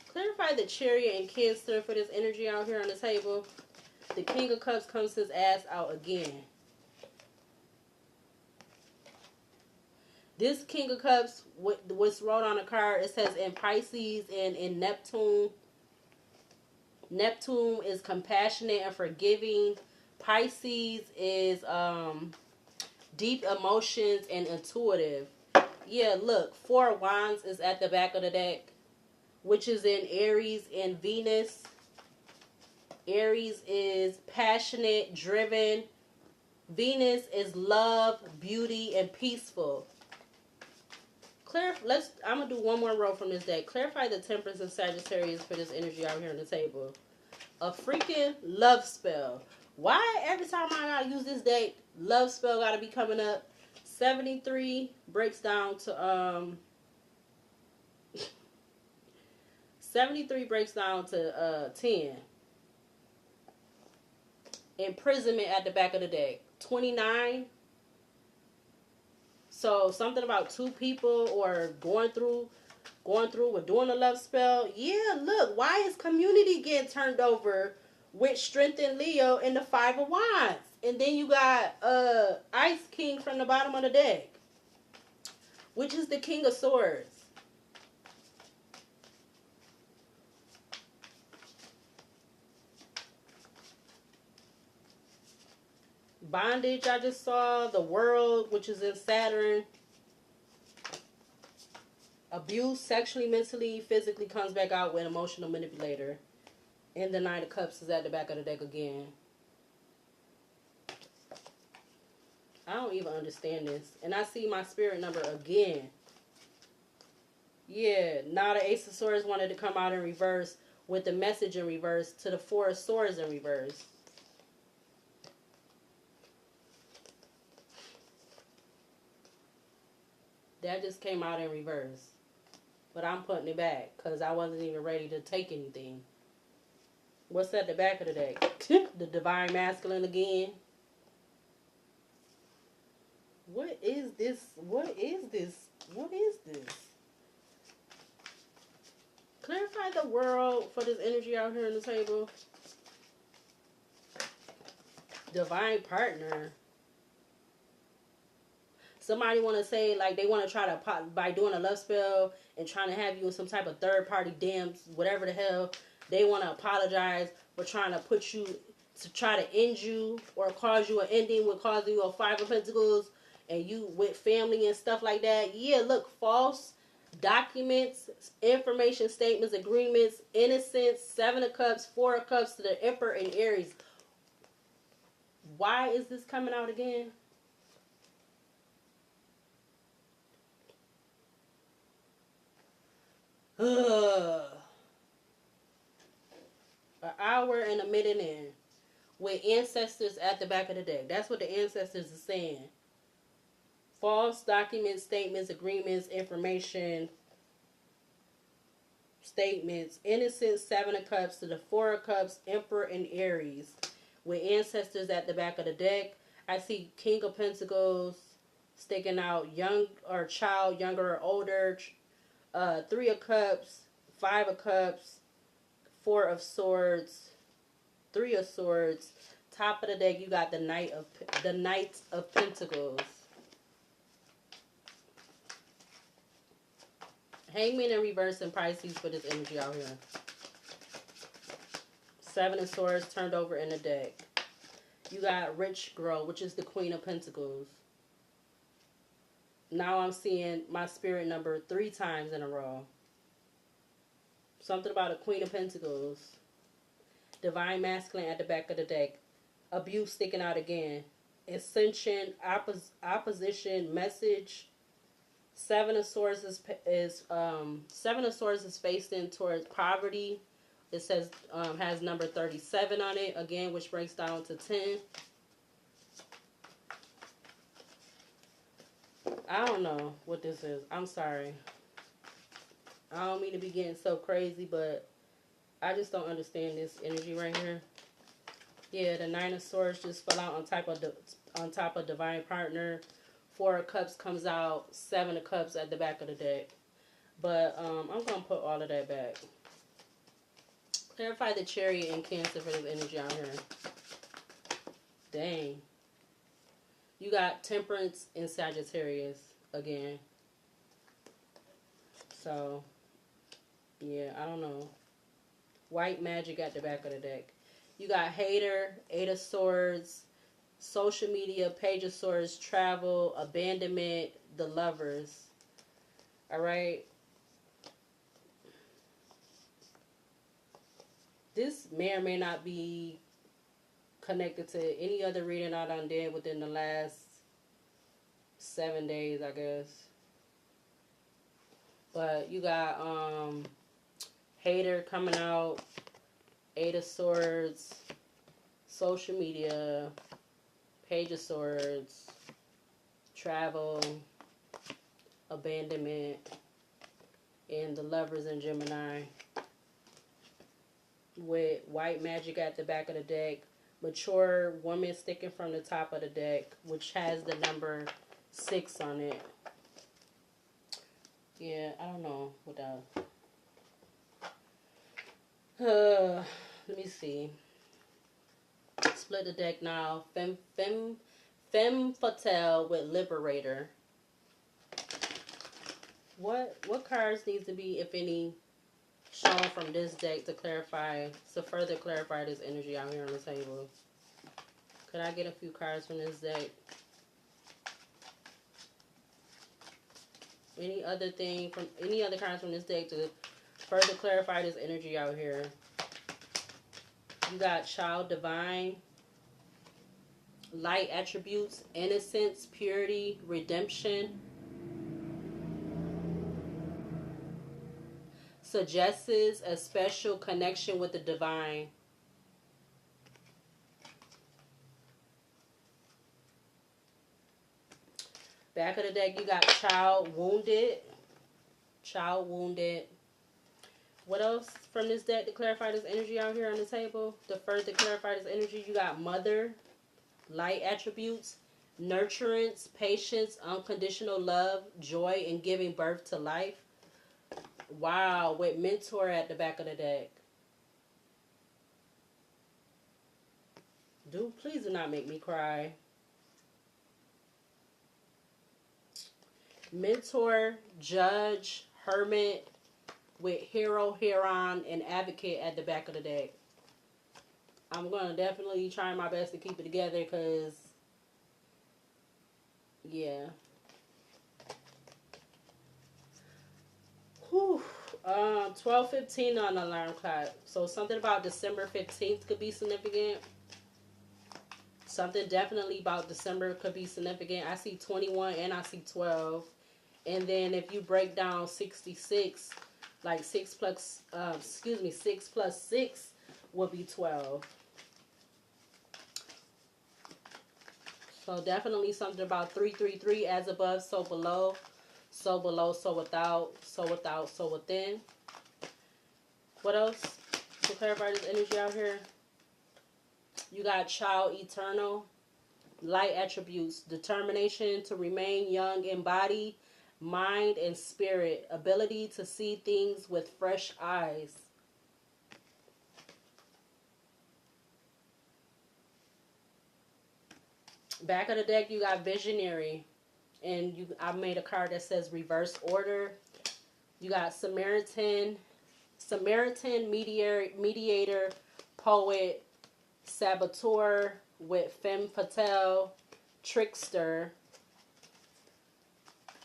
Clarify the Chariot in Cancer for this energy out here on the table. The King of Cups comes his ass out again. This King of Cups, what's wrote on the card, it says in Pisces and in Neptune. Neptune is compassionate and forgiving. Pisces is deep emotions and intuitive. Yeah, look, Four of Wands is at the back of the deck, which is in Aries and Venus. Aries is passionate, driven. Venus is love, beauty, and peaceful. I'm going to do one more row from this deck. Clarify the Temperance and Sagittarius for this energy out here on the table. A freaking love spell. Why every time I gotta use this deck, love spell gotta be coming up? 73 breaks down to 73 breaks down to 10. Imprisonment at the back of the deck. 29. So something about two people or going through with doing a love spell. Yeah, look, why is community getting turned over with Strength in Leo and the Five of Wands? And then you got Ice King from the bottom of the deck, which is the King of Swords. Bondage, I just saw. The World, which is in Saturn. Abuse, sexually, mentally, physically, comes back out with emotional manipulator. And the Knight of Cups is at the back of the deck again. I don't even understand this. And I see my spirit number again. Yeah, now the Ace of Swords wanted to come out in reverse with the message in reverse to the Four of Swords in reverse. That just came out in reverse. But I'm putting it back because I wasn't even ready to take anything. What's at the back of the deck? The Divine Masculine again. What is this? What is this? What is this? Clarify the world for this energy out here on the table. Divine partner. Somebody want to say, like, they want to try to, by doing a love spell and trying to have you in some type of third party dance, whatever the hell, they want to apologize for trying to put you, to try to end you or cause you an ending with causing you a Five of Pentacles and you with family and stuff like that. Yeah, look, false documents, information, statements, agreements, innocence, Seven of Cups, Four of Cups to the Emperor and Aries. Why is this coming out again? An hour and a minute in. With ancestors at the back of the deck. That's what the ancestors are saying. False documents, statements, agreements, information, statements. Innocent, Seven of Cups to the Four of Cups, Emperor and Aries. With ancestors at the back of the deck. I see King of Pentacles sticking out, young or child, younger or older. Three of Cups, Five of Cups, Four of Swords, Three of Swords. Top of the deck, you got the Knight of Pentacles. Hangman in reverse and Pisces for this energy out here. Seven of Swords turned over in the deck. You got Rich Girl, which is the Queen of Pentacles. Now I'm seeing my spirit number 3 times in a row. Something about a Queen of Pentacles. Divine Masculine at the back of the deck. Abuse sticking out again. Ascension, opposition, message. Seven of Swords is faced in towards poverty. It says has number 37 on it again, which breaks down to 10. I don't know what this is. I'm sorry. I don't mean to be getting so crazy, but I just don't understand this energy right here. Yeah, the Nine of Swords just fell out on top of Divine Partner. Four of Cups comes out. Seven of Cups at the back of the deck. But I'm gonna put all of that back. Clarify the Chariot and Cancer for this energy out here. Dang. You got Temperance and Sagittarius again. So, yeah, I don't know. White Magic at the back of the deck. You got Hater, Eight of Swords, Social Media, Page of Swords, Travel, Abandonment, The Lovers. Alright? This may or may not be connected to any other reading I done did within the last 7 days, I guess. But you got Hater coming out, Eight of Swords, Social Media, Page of Swords, Travel, Abandonment, and The Lovers in Gemini. With White Magic at the back of the deck. Mature Woman sticking from the top of the deck, which has the number 6 on it. Yeah, I don't know what that. Let me see. Split the deck now. Femme Fatale with Liberator. What cards needs to be, if any, shown from this deck to further clarify this energy out here on the table? Could I get a few cards from this deck? Any other cards from this deck to further clarify this energy out here? You got Child Divine, Light Attributes, Innocence, Purity, Redemption. suggests a special connection with the divine. Back of the deck, you got child wounded. Child wounded. What else from this deck to clarify this energy out here on the table? To further clarify this energy, you got mother, light attributes, nurturance, patience, unconditional love, joy, and giving birth to life. Wow, with mentor at the back of the deck. Dude, please do not make me cry. Mentor, judge, hermit, with hero, heron, and advocate at the back of the deck. I'm going to definitely try my best to keep it together because, yeah. Whew. 12:15 on the alarm clock. So something about December 15th could be significant. Something definitely about December could be significant. I see 21 and I see 12. And then if you break down 66, like 6 plus 6 would be 12. So definitely something about 333, as above, so below. So below, so without, so without, so within. What else to clarify this energy out here? You got child eternal, light attributes, determination to remain young in body, mind, and spirit, ability to see things with fresh eyes. Back of the deck, you got visionary. And I made a card that says reverse order. You got Samaritan mediator, poet, saboteur, with femme fatale, trickster.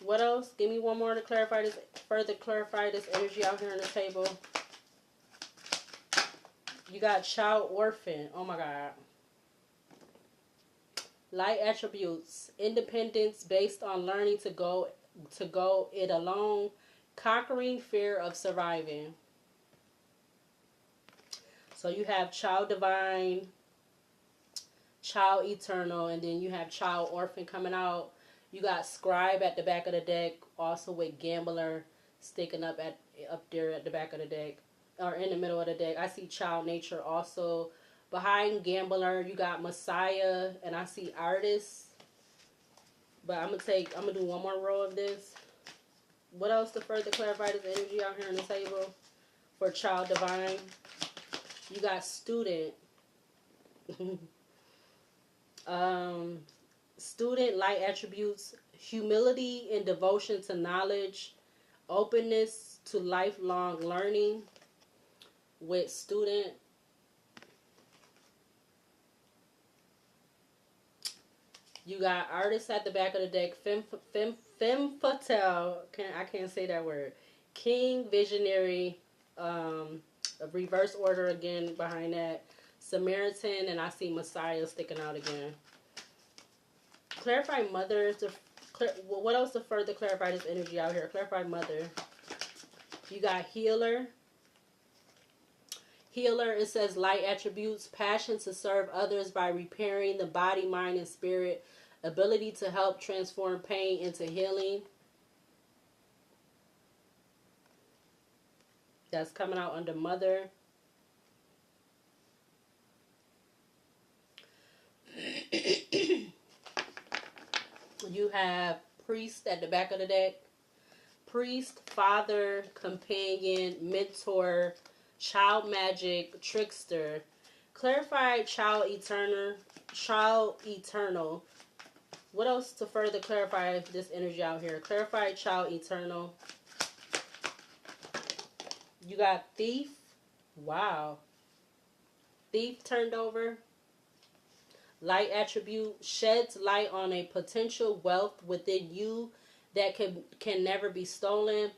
What else? Give me one more to clarify this, further clarify this energy out here on the table. You got child orphan. Oh my God. Light attributes, independence based on learning to go it alone, conquering fear of surviving. So you have child divine, child eternal, and then you have child orphan coming out. You got scribe at the back of the deck, also with gambler sticking up there at the back of the deck, or in the middle of the deck. I see child nature also. Behind gambler, you got Messiah, and I see artist. But I'm gonna do one more row of this. What else to further clarify this energy out here on the table for child divine? You got student. Student light attributes, humility and devotion to knowledge, openness to lifelong learning with student. You got artists at the back of the deck, femme fatale, I can't say that word, king, visionary, a reverse order again behind that, Samaritan, and I see Messiah sticking out again. Clarify mother. What else to further clarify this energy out here? Clarify mother. You got healer. Healer, it says light attributes, passion to serve others by repairing the body, mind, and spirit, ability to help transform pain into healing. That's coming out under mother. You have priest at the back of the deck. Priest, father, companion, mentor, child magic, trickster. Clarify child eternal. What else to further clarify this energy out here? Clarify child eternal. You got thief. Wow. Thief turned over. Light attribute sheds light on a potential wealth within you that can never be stolen.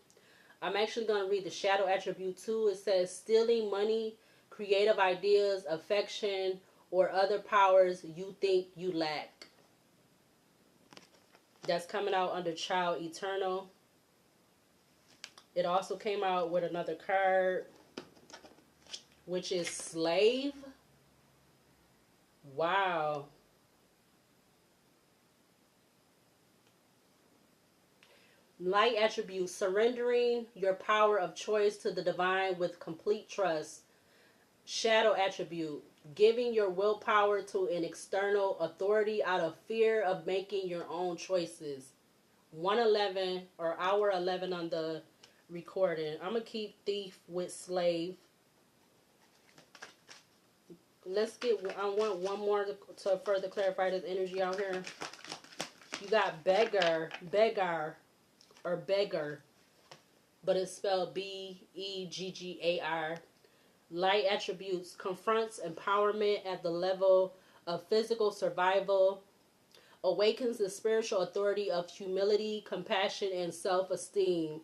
I'm actually going to read the shadow attribute too. It says stealing money, creative ideas, affection, or other powers you think you lack. That's coming out under child eternal. It also came out with another card, which is Slave. Wow. Light attribute, surrendering your power of choice to the divine with complete trust. Shadow attribute, giving your willpower to an external authority out of fear of making your own choices. 111 or hour 11 on the recording. I'm going to keep Thief with Slave. Let's get, I want one more to further clarify this energy out here. You got Beggar, or Beggar, but it's spelled Beggar. Light attributes, confronts empowerment at the level of physical survival, awakens the spiritual authority of humility, compassion, and self-esteem.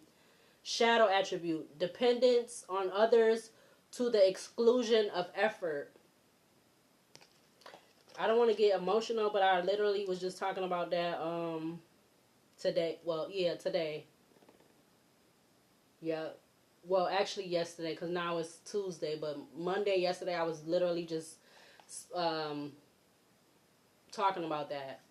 Shadow attribute, dependence on others to the exclusion of effort. I don't want to get emotional, but I literally was just talking about that today. Well, yeah, today. Yeah. Well, actually yesterday, because now it's Tuesday, but Monday, yesterday, I was literally just talking about that.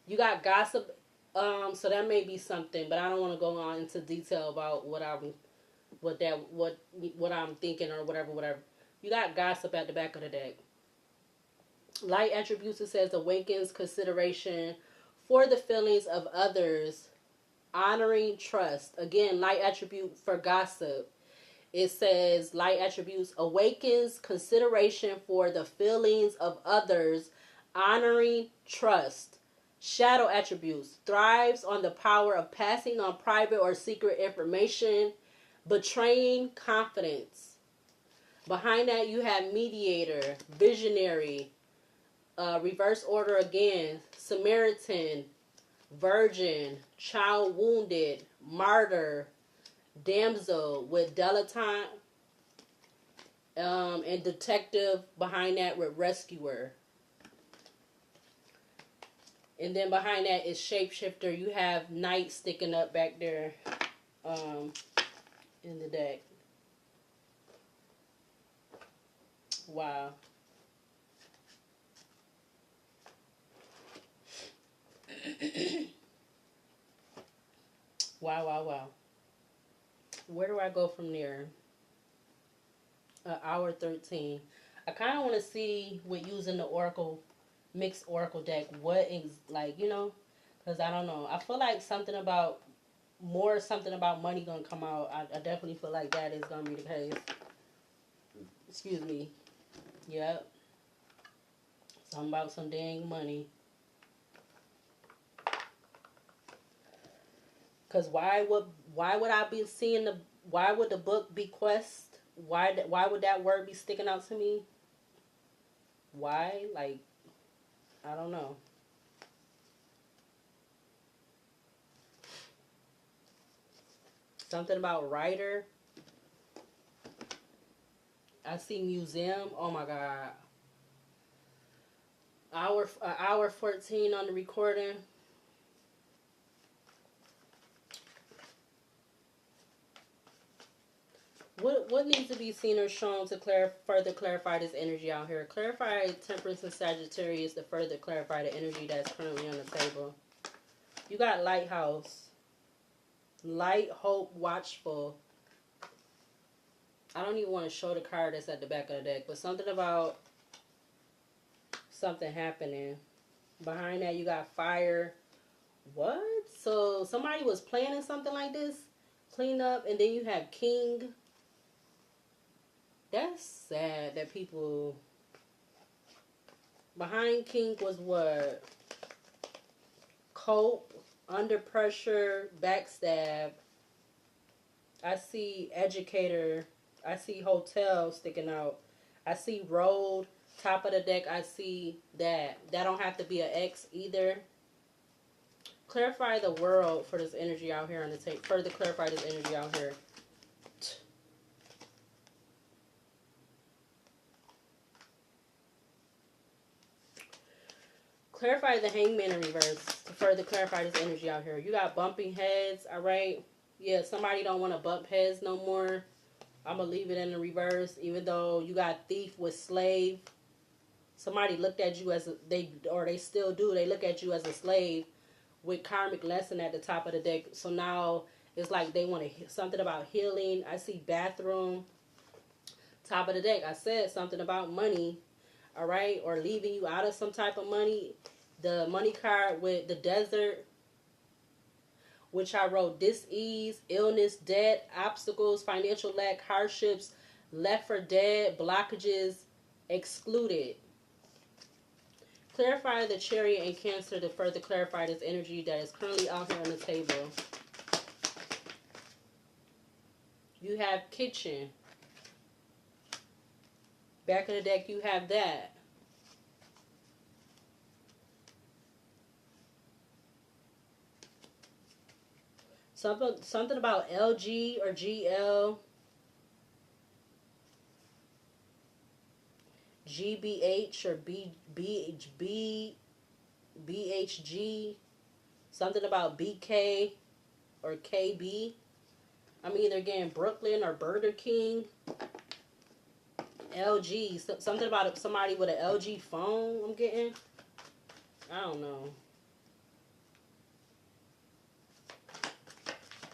You got gossip, so that may be something, but I don't want to go on into detail about what I'm thinking or whatever. You got gossip at the back of the deck. Light attributes, it says, awakens consideration for the feelings of others, honoring trust. Again, light attribute for gossip. It says light attributes awakens consideration for the feelings of others, honoring trust. Shadow attributes thrives on the power of passing on private or secret information, betraying confidence. Behind that, you have mediator, visionary, reverse order again, Samaritan, virgin, child wounded, martyr, damsel with dilettante, and detective behind that with rescuer. And then behind that is shapeshifter. You have knight sticking up back there in the deck. Wow. Wow. Where do I go from there? Hour 13. I kind of want to see with using the Oracle, mixed Oracle deck, what is, like, because I don't know. I feel like something about money going to come out. I definitely feel like that is going to be the case. Excuse me. Yep. Something about some dang money. Because why would I be seeing why would the book Bequest, why would that word be sticking out to me? Why? Like, I don't know. Something about writer. I see museum. Oh my God. Hour 14 on the recording. What needs to be seen or shown to further clarify this energy out here? Clarify Temperance and Sagittarius to further clarify the energy that's currently on the table. You got Lighthouse. Light, Hope, Watchful. I don't even want to show the card that's at the back of the deck, but something about something happening. Behind that, you got Fire. What? So somebody was planning something like this? Clean up, and then you have King. That's sad that people... Behind King was what? Cope, under pressure, backstab. I see educator. I see hotel sticking out. I see road. Top of the deck, I see that. That don't have to be an X either. Clarify the world for this energy out here on the tape. Further clarify this energy out here. Clarify the Hangman in reverse to further clarify this energy out here. You got bumping heads, all right? Yeah, somebody don't want to bump heads no more. I'm gonna leave it in the reverse, even though you got thief with slave. Somebody looked at you as they still do. They look at you as a slave with karmic lesson at the top of the deck. So now it's like they want to something about healing. I see bathroom. Top of the deck. I said something about money. All right, or leaving you out of some type of money. The money card with the desert, which I wrote dis-ease, illness, debt, obstacles, financial lack, hardships, left for dead, blockages, excluded. Clarify the Chariot and Cancer to further clarify this energy that is currently out here on the table. You have kitchen. Back of the deck, you have that. Something about LG or GL. GBH or BHG. Something about BK or KB. I'm either getting Brooklyn or Burger King. LG. Something about somebody with an LG phone I'm getting. I don't know.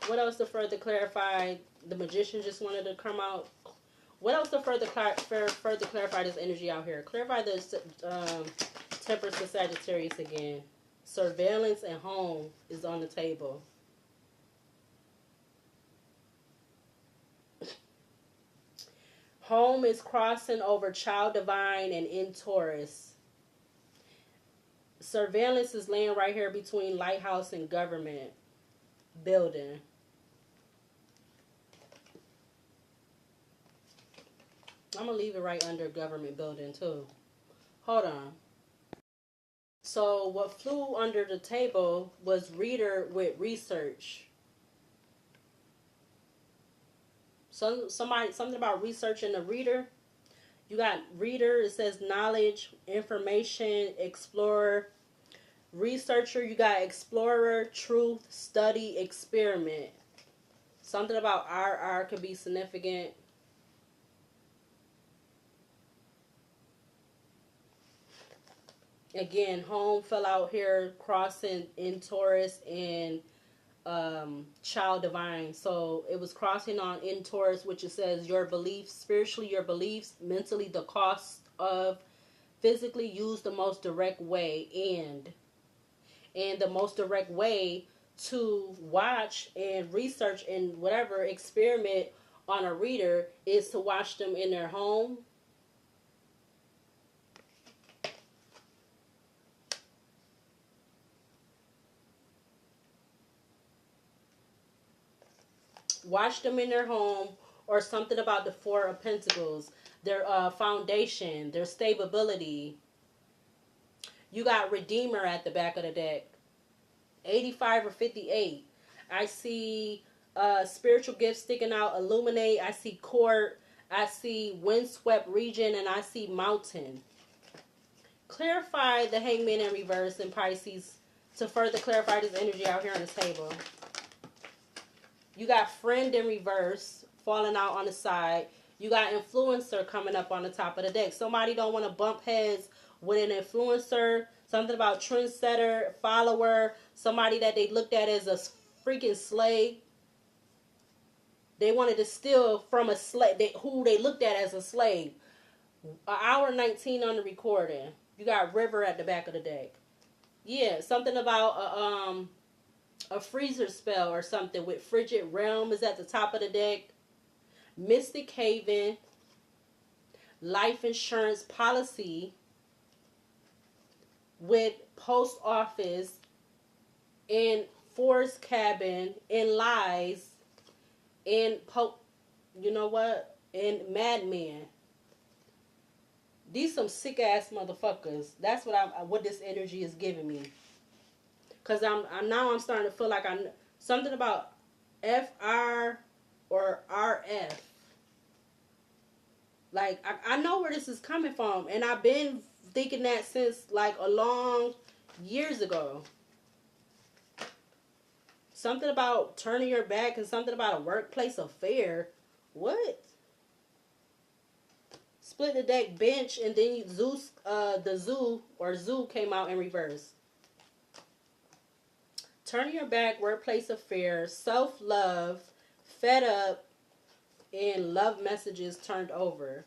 What else to further clarify? The Magician just wanted to come out. What else to further clarify this energy out here? Clarify the Temperance to Sagittarius again. Surveillance and home is on the table. Home is crossing over Child Divine and in Taurus. Surveillance is laying right here between Lighthouse and Government Building. I'm going to leave it right under Government Building too. Hold on. So what flew under the table was Reader with Research. Something about researching the reader. You got Reader, it says knowledge, information, explorer. Researcher, you got explorer, truth, study, experiment. Something about RR could be significant. Again, home fell out here, crossing in Taurus and Child Divine. So it was crossing on in Taurus, which it says your beliefs, spiritually your beliefs, mentally the cost of, physically use the most direct way, and the most direct way to watch and research and whatever experiment on a reader is to watch them in their home. Watch them in their home, or something about the Four of Pentacles, their foundation, their stability. You got Redeemer at the back of the deck. 85 or 58. I see spiritual gifts sticking out, illuminate. I see court. I see windswept region, and I see mountain. Clarify the Hangman in reverse in Pisces to further clarify this energy out here on this table. You got friend in reverse, falling out on the side. You got influencer coming up on the top of the deck. Somebody don't want to bump heads with an influencer. Something about trendsetter, follower. Somebody that they looked at as a freaking slave. They wanted to steal from a slave, who they looked at as a slave. 1:19 on the recording. You got River at the back of the deck. Yeah, something about a freezer spell or something with Frigid Realm is at the top of the deck. Mystic Haven, life insurance policy with post office, in forest cabin, in lies, in you know what? In madman. These some sick ass motherfuckers. That's what this energy is giving me. Cause I'm starting to feel like something about FR or RF. Like I know where this is coming from, and I've been thinking that since like a long years ago. Something about turning your back and something about a workplace affair. What? Split the deck bench and then Zeus, the zoo came out in reverse. Turning your back, workplace affair, self-love, fed up, and love messages turned over.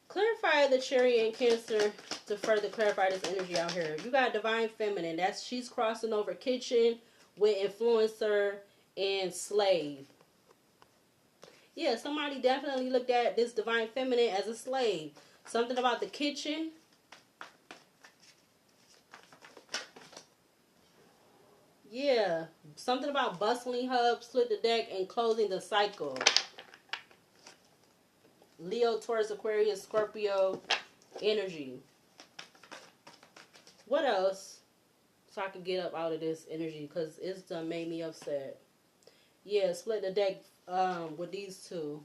Clarify the Chariot and Cancer to further clarify this energy out here. You got Divine Feminine. She's crossing over kitchen with influencer and slave. Yeah, somebody definitely looked at this Divine Feminine as a slave. Something about the kitchen. Yeah, something about bustling hub, split the deck, and closing the cycle. Leo, Taurus, Aquarius, Scorpio energy. What else? So I could get up out of this energy because it's done made me upset. Yeah, split the deck with these two.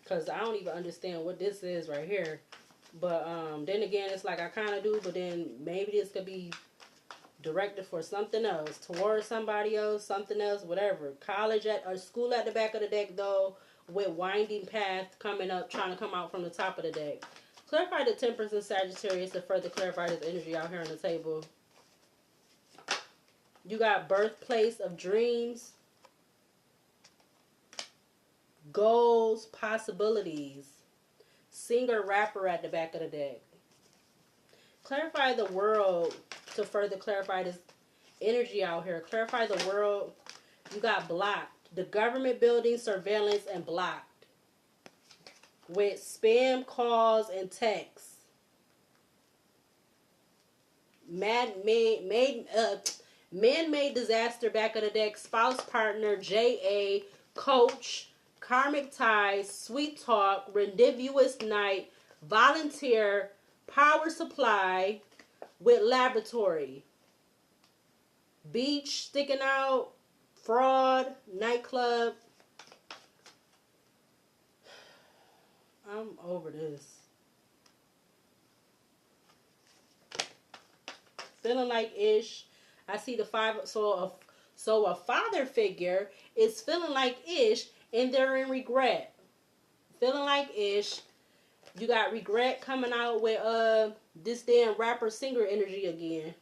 Because I don't even understand what this is right here. But then again, it's like I kind of do. But then maybe this could be directed for something else. Towards somebody else, something else, whatever. College at or school at the back of the deck though. With winding path coming up, trying to come out from the top of the deck. Clarify the Temperance and Sagittarius to further clarify this energy out here on the table. You got birthplace of dreams, goals, possibilities. Singer, rapper at the back of the deck. Clarify the world to further clarify this energy out here. Clarify the world. You got blocked. The government building, surveillance, and blocked. With spam calls and texts. Man-made disaster back of the deck. Spouse, partner, J.A., coach, karmic ties, sweet talk, rendezvous night, volunteer, power supply with laboratory. Beach sticking out. Fraud, nightclub. I'm over this. Feeling like ish. I see the five. So a father figure is feeling like ish, and they're in regret. Feeling like ish. You got regret coming out with this damn rapper singer energy again.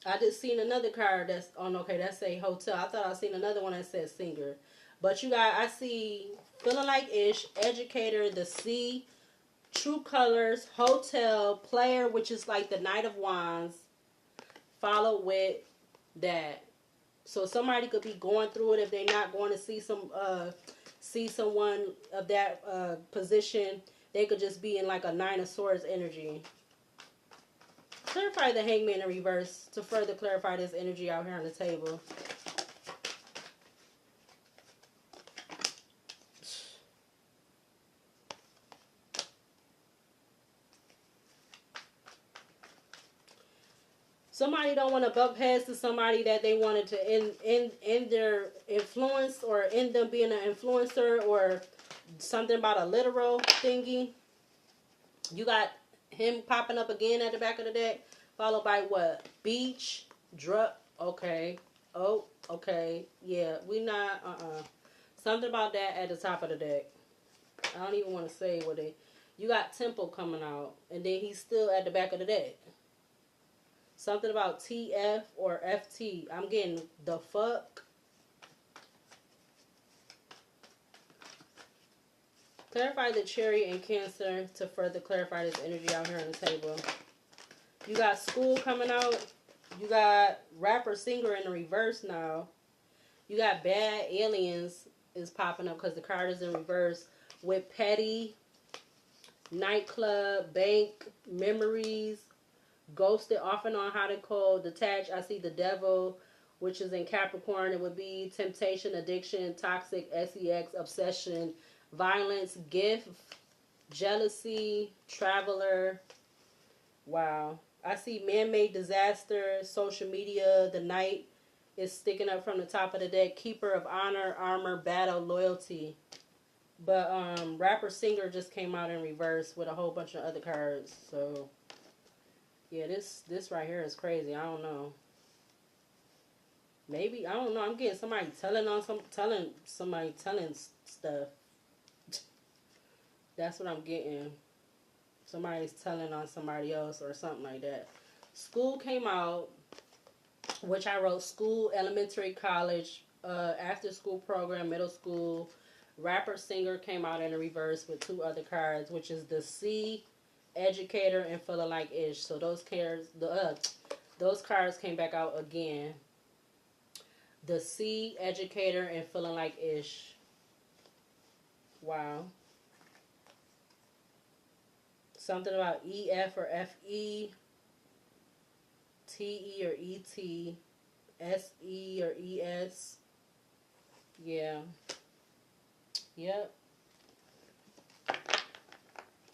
I just seen another card that's on. Okay, that say hotel. I thought I seen another one that says singer. But you got, I see feeling like ish, educator, the sea, true colors, hotel, player, which is like the Knight of Wands, followed with that. So somebody could be going through it if they're not going to see someone of that position. They could just be in like a Nine of Swords energy. Clarify the Hangman in reverse to further clarify this energy out here on the table. Somebody don't want to bump heads to somebody that they wanted to end their influence or end them being an influencer or something about a literal thingy. You got him popping up again at the back of the deck, followed by what? Beach, drug. Okay. Oh, okay. Yeah, we not. Something about that at the top of the deck. I don't even want to say what they. You got Temple coming out, and then he's still at the back of the deck. Something about TF or FT. I'm getting the fuck. Clarify the Chariot and Cancer to further clarify this energy out here on the table. You got school coming out. You got rapper singer in the reverse now. You got bad aliens is popping up because the card is in reverse with petty, nightclub, bank, memories, ghosted off and on, hot and cold, detached. I see the devil, which is in Capricorn. It would be temptation, addiction, toxic, sex, obsession, violence, gift, jealousy, traveler. Wow. I see man-made disaster, social media, the night is sticking up from the top of the deck, keeper of honor, armor, battle, loyalty. But rapper singer just came out in reverse with a whole bunch of other cards. So Yeah, this right here is crazy. I don't know. Maybe I don't know. I'm getting somebody telling stuff. That's what I'm getting. Somebody's telling on somebody else or something like that. School came out, which I wrote school, elementary, college, after school program, middle school. Rapper singer came out in a reverse with two other cards, which is the C, educator, and feeling like ish. So those cards came back out again. The C, educator, and feeling like ish. Wow. Something about EF or FE, TE or ET, SE or ES. Yeah. Yep.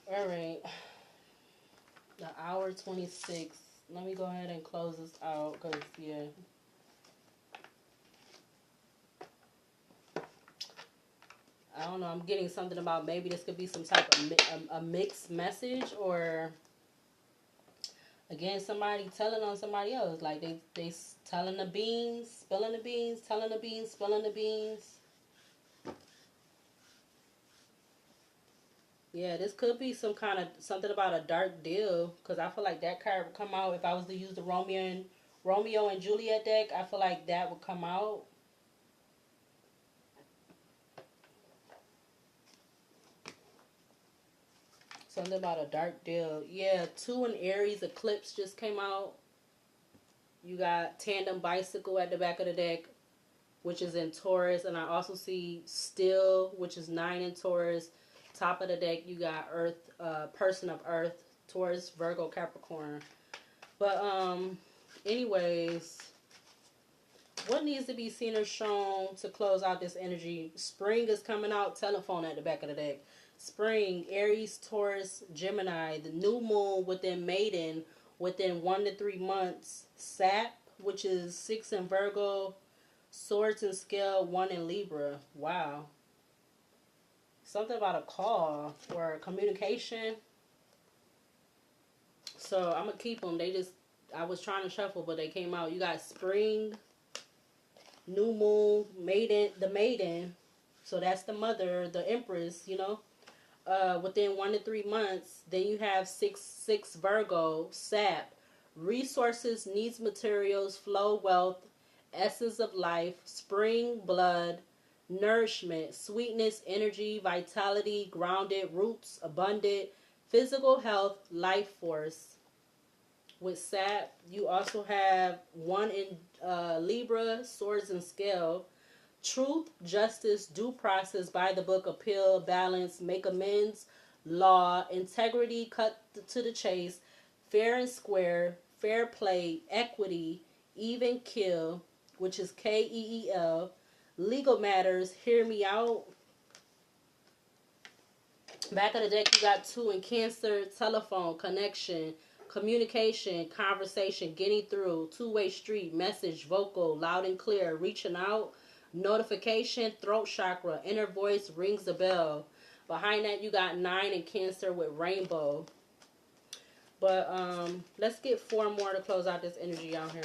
All right. The hour 26. Let me go ahead and close this out because, yeah. I don't know. I'm getting something about maybe this could be some type of a mixed message, or again somebody telling on somebody else. Like they telling the beans, spilling the beans, telling the beans, spilling the beans. Yeah, this could be some kind of something about a dark deal, because I feel like that card would come out if I was to use the Romeo and Juliet deck. I feel like that would come out. Something about a dark deal. Yeah, 2 in Aries eclipse just came out. You got tandem bicycle at the back of the deck, which is in Taurus, and I also see still, which is 9 in Taurus. Top of the deck, you got Earth, person of Earth, Taurus, Virgo, Capricorn. But anyways, what needs to be seen or shown to close out this energy? Spring is coming out. Telephone at the back of the deck. Spring, Aries, Taurus, Gemini. The new moon within Maiden within 1 to 3 months. Sap, which is 6 in Virgo. Swords and Scale, 1 in Libra. Wow. Something about a call or communication. So I'm going to keep them. I was trying to shuffle, but they came out. You got Spring, New Moon, Maiden. So that's the mother, the Empress, within 1 to 3 months. Then you have 6 Virgo, Sap, resources, needs, materials, flow, wealth, essence of life, spring, blood, nourishment, sweetness, energy, vitality, grounded, roots, abundant, physical health, life force. With Sap, you also have 1 in Libra, swords and scale. Truth, justice, due process, by the book, appeal, balance, make amends, law, integrity, cut to the chase, fair and square, fair play, equity, even kill, which is KEEL, legal matters, hear me out. Back of the deck, you got 2 in Cancer, telephone, connection, communication, conversation, getting through, two-way street, message, vocal, loud and clear, reaching out, notification, throat chakra, inner voice, rings the bell. Behind that, you got 9 in Cancer with rainbow. But let's get 4 more to close out this energy out here.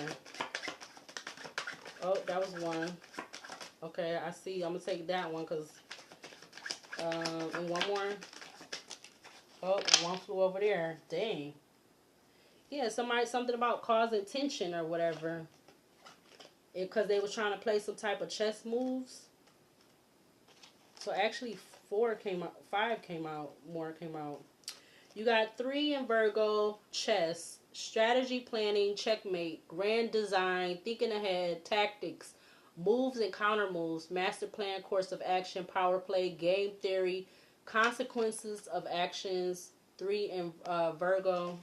Oh, that was 1. Okay, I see. I'm gonna take that one because and 1 more. Oh, 1 flew over there. Dang. Yeah, something about causing tension or whatever. Because they was trying to play some type of chess moves. So actually 4 came out, 5 came out, more came out. You got 3 in Virgo, chess, strategy, planning, checkmate, grand design, thinking ahead, tactics, moves and counter moves, master plan, course of action, power play, game theory, consequences of actions. 3 in Virgo.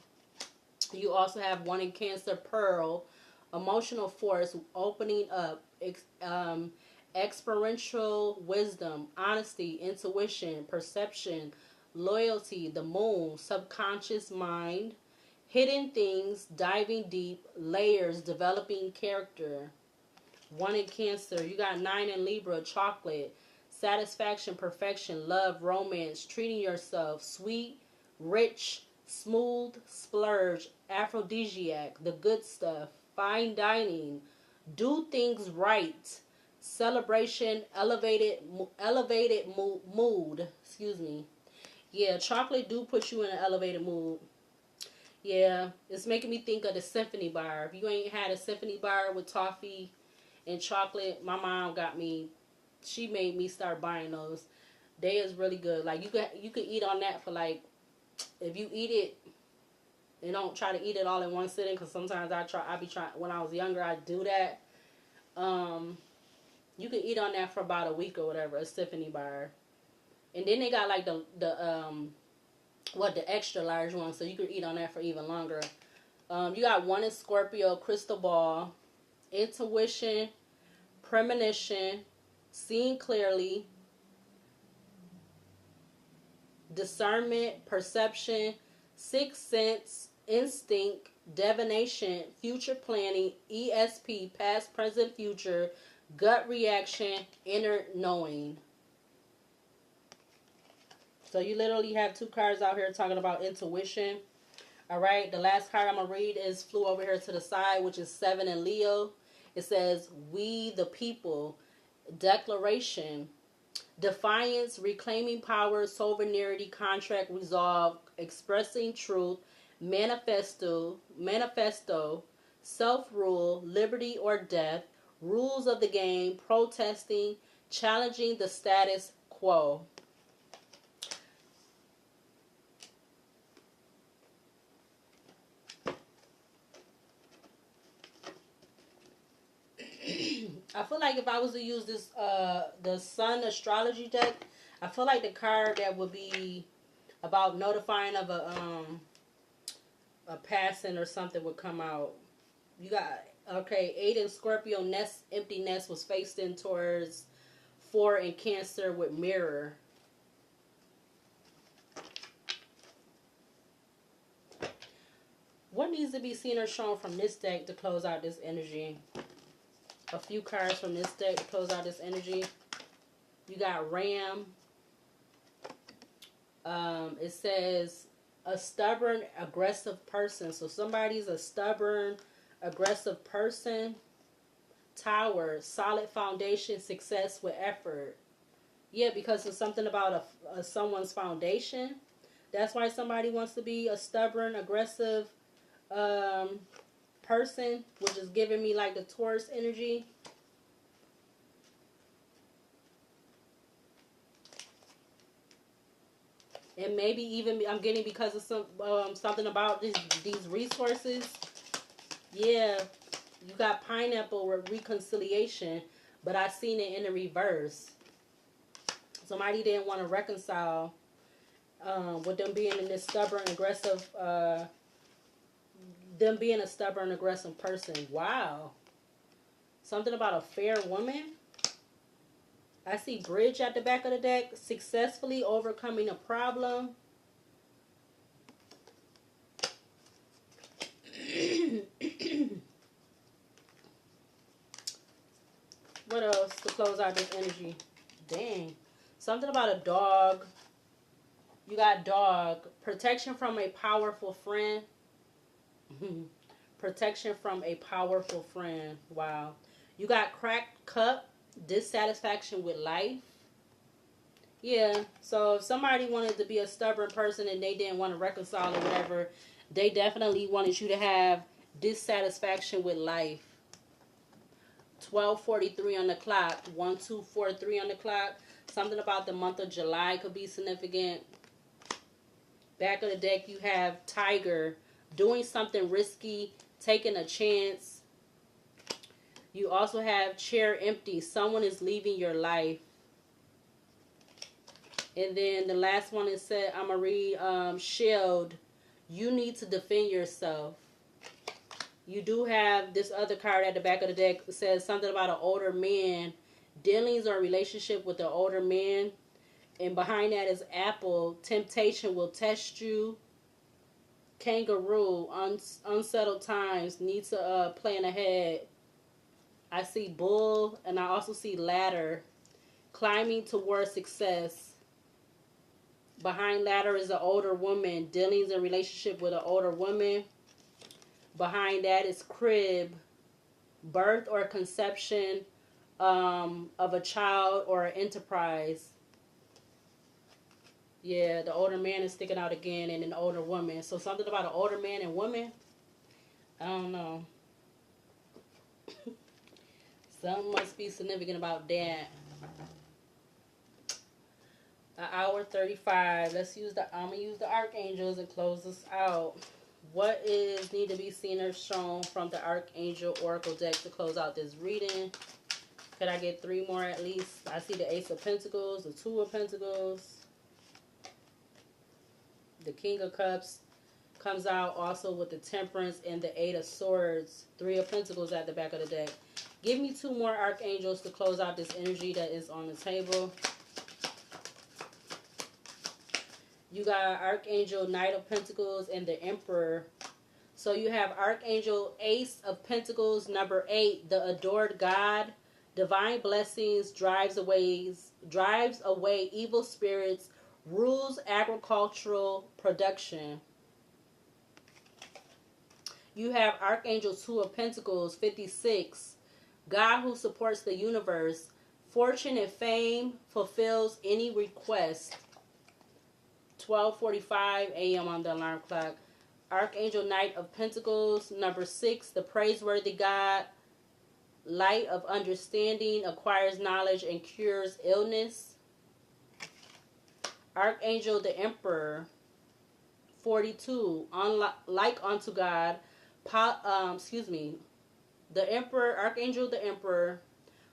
You also have 1 in Cancer, pearl, emotional force, opening up, experiential wisdom, honesty, intuition, perception, loyalty, the moon, subconscious mind, hidden things, diving deep, layers, developing character. 1 in Cancer. You got 9 in Libra, chocolate, satisfaction, perfection, love, romance, treating yourself, sweet, rich, smooth splurge, aphrodisiac, the good stuff, fine dining, do things right, celebration, elevated mood. Excuse me. Yeah, chocolate do put you in an elevated mood. Yeah, it's making me think of the symphony bar. If you ain't had a symphony bar with toffee and chocolate, my mom got me. She made me start buying those. They is really good. Like you could eat on that for like, if you eat it and don't try to eat it all in one sitting, because sometimes I be trying, when I was younger I do that. You can eat on that for about a week or whatever, a symphony bar. And then they got like the extra large one, so you can eat on that for even longer. You got one in Scorpio, crystal ball, intuition, premonition, seeing clearly, discernment, perception, sixth sense, instinct, divination, future planning, ESP, past, present, future, gut reaction, inner knowing. So you literally have two cards out here talking about intuition. All right, the last card I'm going to read is flew over here to the side, which is 7 in Leo. It says, we the people, declaration, defiance, reclaiming power, sovereignty, contract, resolve, expressing truth, manifesto, self-rule, liberty or death, rules of the game, protesting, challenging the status quo. I feel like if I was to use this the Sun astrology deck, I feel like the card that would be about notifying of a passing or something would come out. You got, okay, 8 in Scorpio, nest, empty nest was faced in towards 4 in Cancer with mirror. What needs to be seen or shown from this deck to close out this energy? A few cards from this deck to close out this energy. You got Ram. It says a stubborn, aggressive person. So somebody's a stubborn, aggressive person. Tower, solid foundation, success with effort. Yeah, because it's something about someone's foundation. That's why somebody wants to be a stubborn, aggressive person, which is giving me like the Taurus energy. And maybe even I'm getting because of something about these resources. Yeah, you got pineapple with reconciliation, but I seen it in the reverse. Somebody didn't want to reconcile with them being in this stubborn, aggressive, them being a stubborn, aggressive person. Wow. Something about a fair woman. I see bridge at the back of the deck. Successfully overcoming a problem. What else to close out this energy? Dang. Something about a dog. You got dog. Protection from a powerful friend. Protection from a powerful friend. Wow. You got cracked cup. Dissatisfaction with life. Yeah. So if somebody wanted to be a stubborn person and they didn't want to reconcile or whatever, they definitely wanted you to have dissatisfaction with life. 12:43 on the clock. 1243 on the clock. Something about the month of July could be significant. Back of the deck, you have Tiger. Doing something risky. Taking a chance. You also have chair empty. Someone is leaving your life. And then the last one is said, I'm going to read shield. You need to defend yourself. You do have this other card at the back of the deck that says something about an older man. Dealings or relationship with an older man. And behind that is apple. Temptation will test you. Kangaroo. Unsettled times. Need to plan ahead. I see bull. And I also see ladder. Climbing towards success. Behind ladder is an older woman. Dealings in relationship with an older woman. Behind that is crib. Birth or conception of a child or an enterprise. Yeah, the older man is sticking out again, and an older woman. So something about an older man and woman. I don't know. Something must be significant about that. An hour 35. I'm gonna use the archangels and close this out. What is need to be seen or shown from the Archangel Oracle deck to close out this reading? Could I get 3 more at least? I see the Ace of Pentacles, the 2 of Pentacles, the King of Cups comes out also with the Temperance and the 8 of Swords, 3 of Pentacles at the back of the deck. Give me 2 more Archangels to close out this energy that is on the table. You got Archangel Knight of Pentacles and the Emperor. So you have Archangel Ace of Pentacles, number 8, the Adored God. Divine blessings, drives away evil spirits, rules agricultural production. You have Archangel 2 of Pentacles, 56, God who supports the universe. Fortune and fame, fulfills any request. 12:45 a.m. on the alarm clock. Archangel Knight of Pentacles, number 6, the praiseworthy God. Light of understanding, acquires knowledge and cures illness. Archangel the Emperor, 42, like unto God. The Emperor, Archangel the Emperor,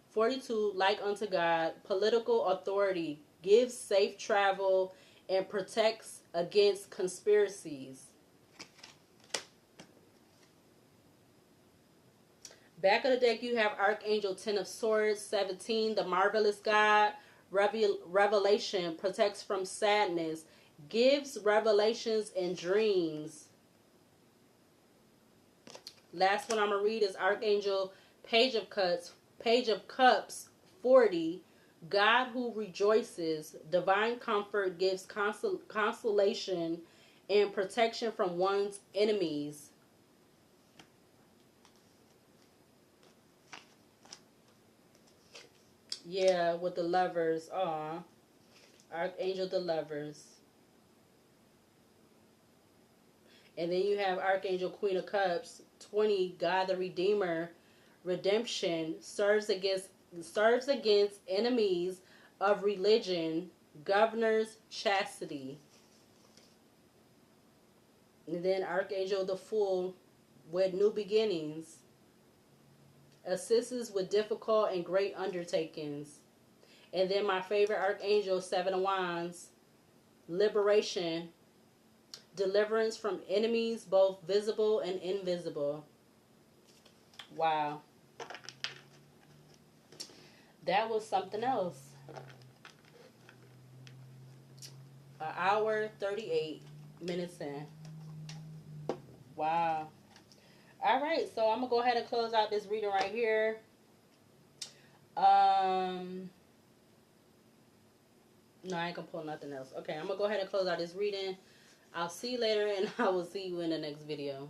42, like unto God. Political authority, gives safe travel and protects against conspiracies. Back of the deck, you have Archangel 10 of Swords, 17, the marvelous God. Revelation, protects from sadness, gives revelations and dreams. Last one I'm going to read is Archangel Page of Cups, 40, God who rejoices, divine comfort, gives consolation and protection from one's enemies. Yeah, with the Lovers. Aw. Archangel the Lovers. And then you have Archangel Queen of Cups, 20, God the Redeemer. Redemption, serves against enemies of religion, governors chastity. And then Archangel the Fool, with new beginnings. Assists with difficult and great undertakings. And then my favorite Archangel, 7 of Wands, liberation, deliverance from enemies, both visible and invisible. Wow. That was something else. An hour, 38 minutes in. Wow. All right, so I'm going to go ahead and close out this reading right here. No, I ain't going to pull nothing else. Okay, I'm going to go ahead and close out this reading. I'll see you later, and I will see you in the next video.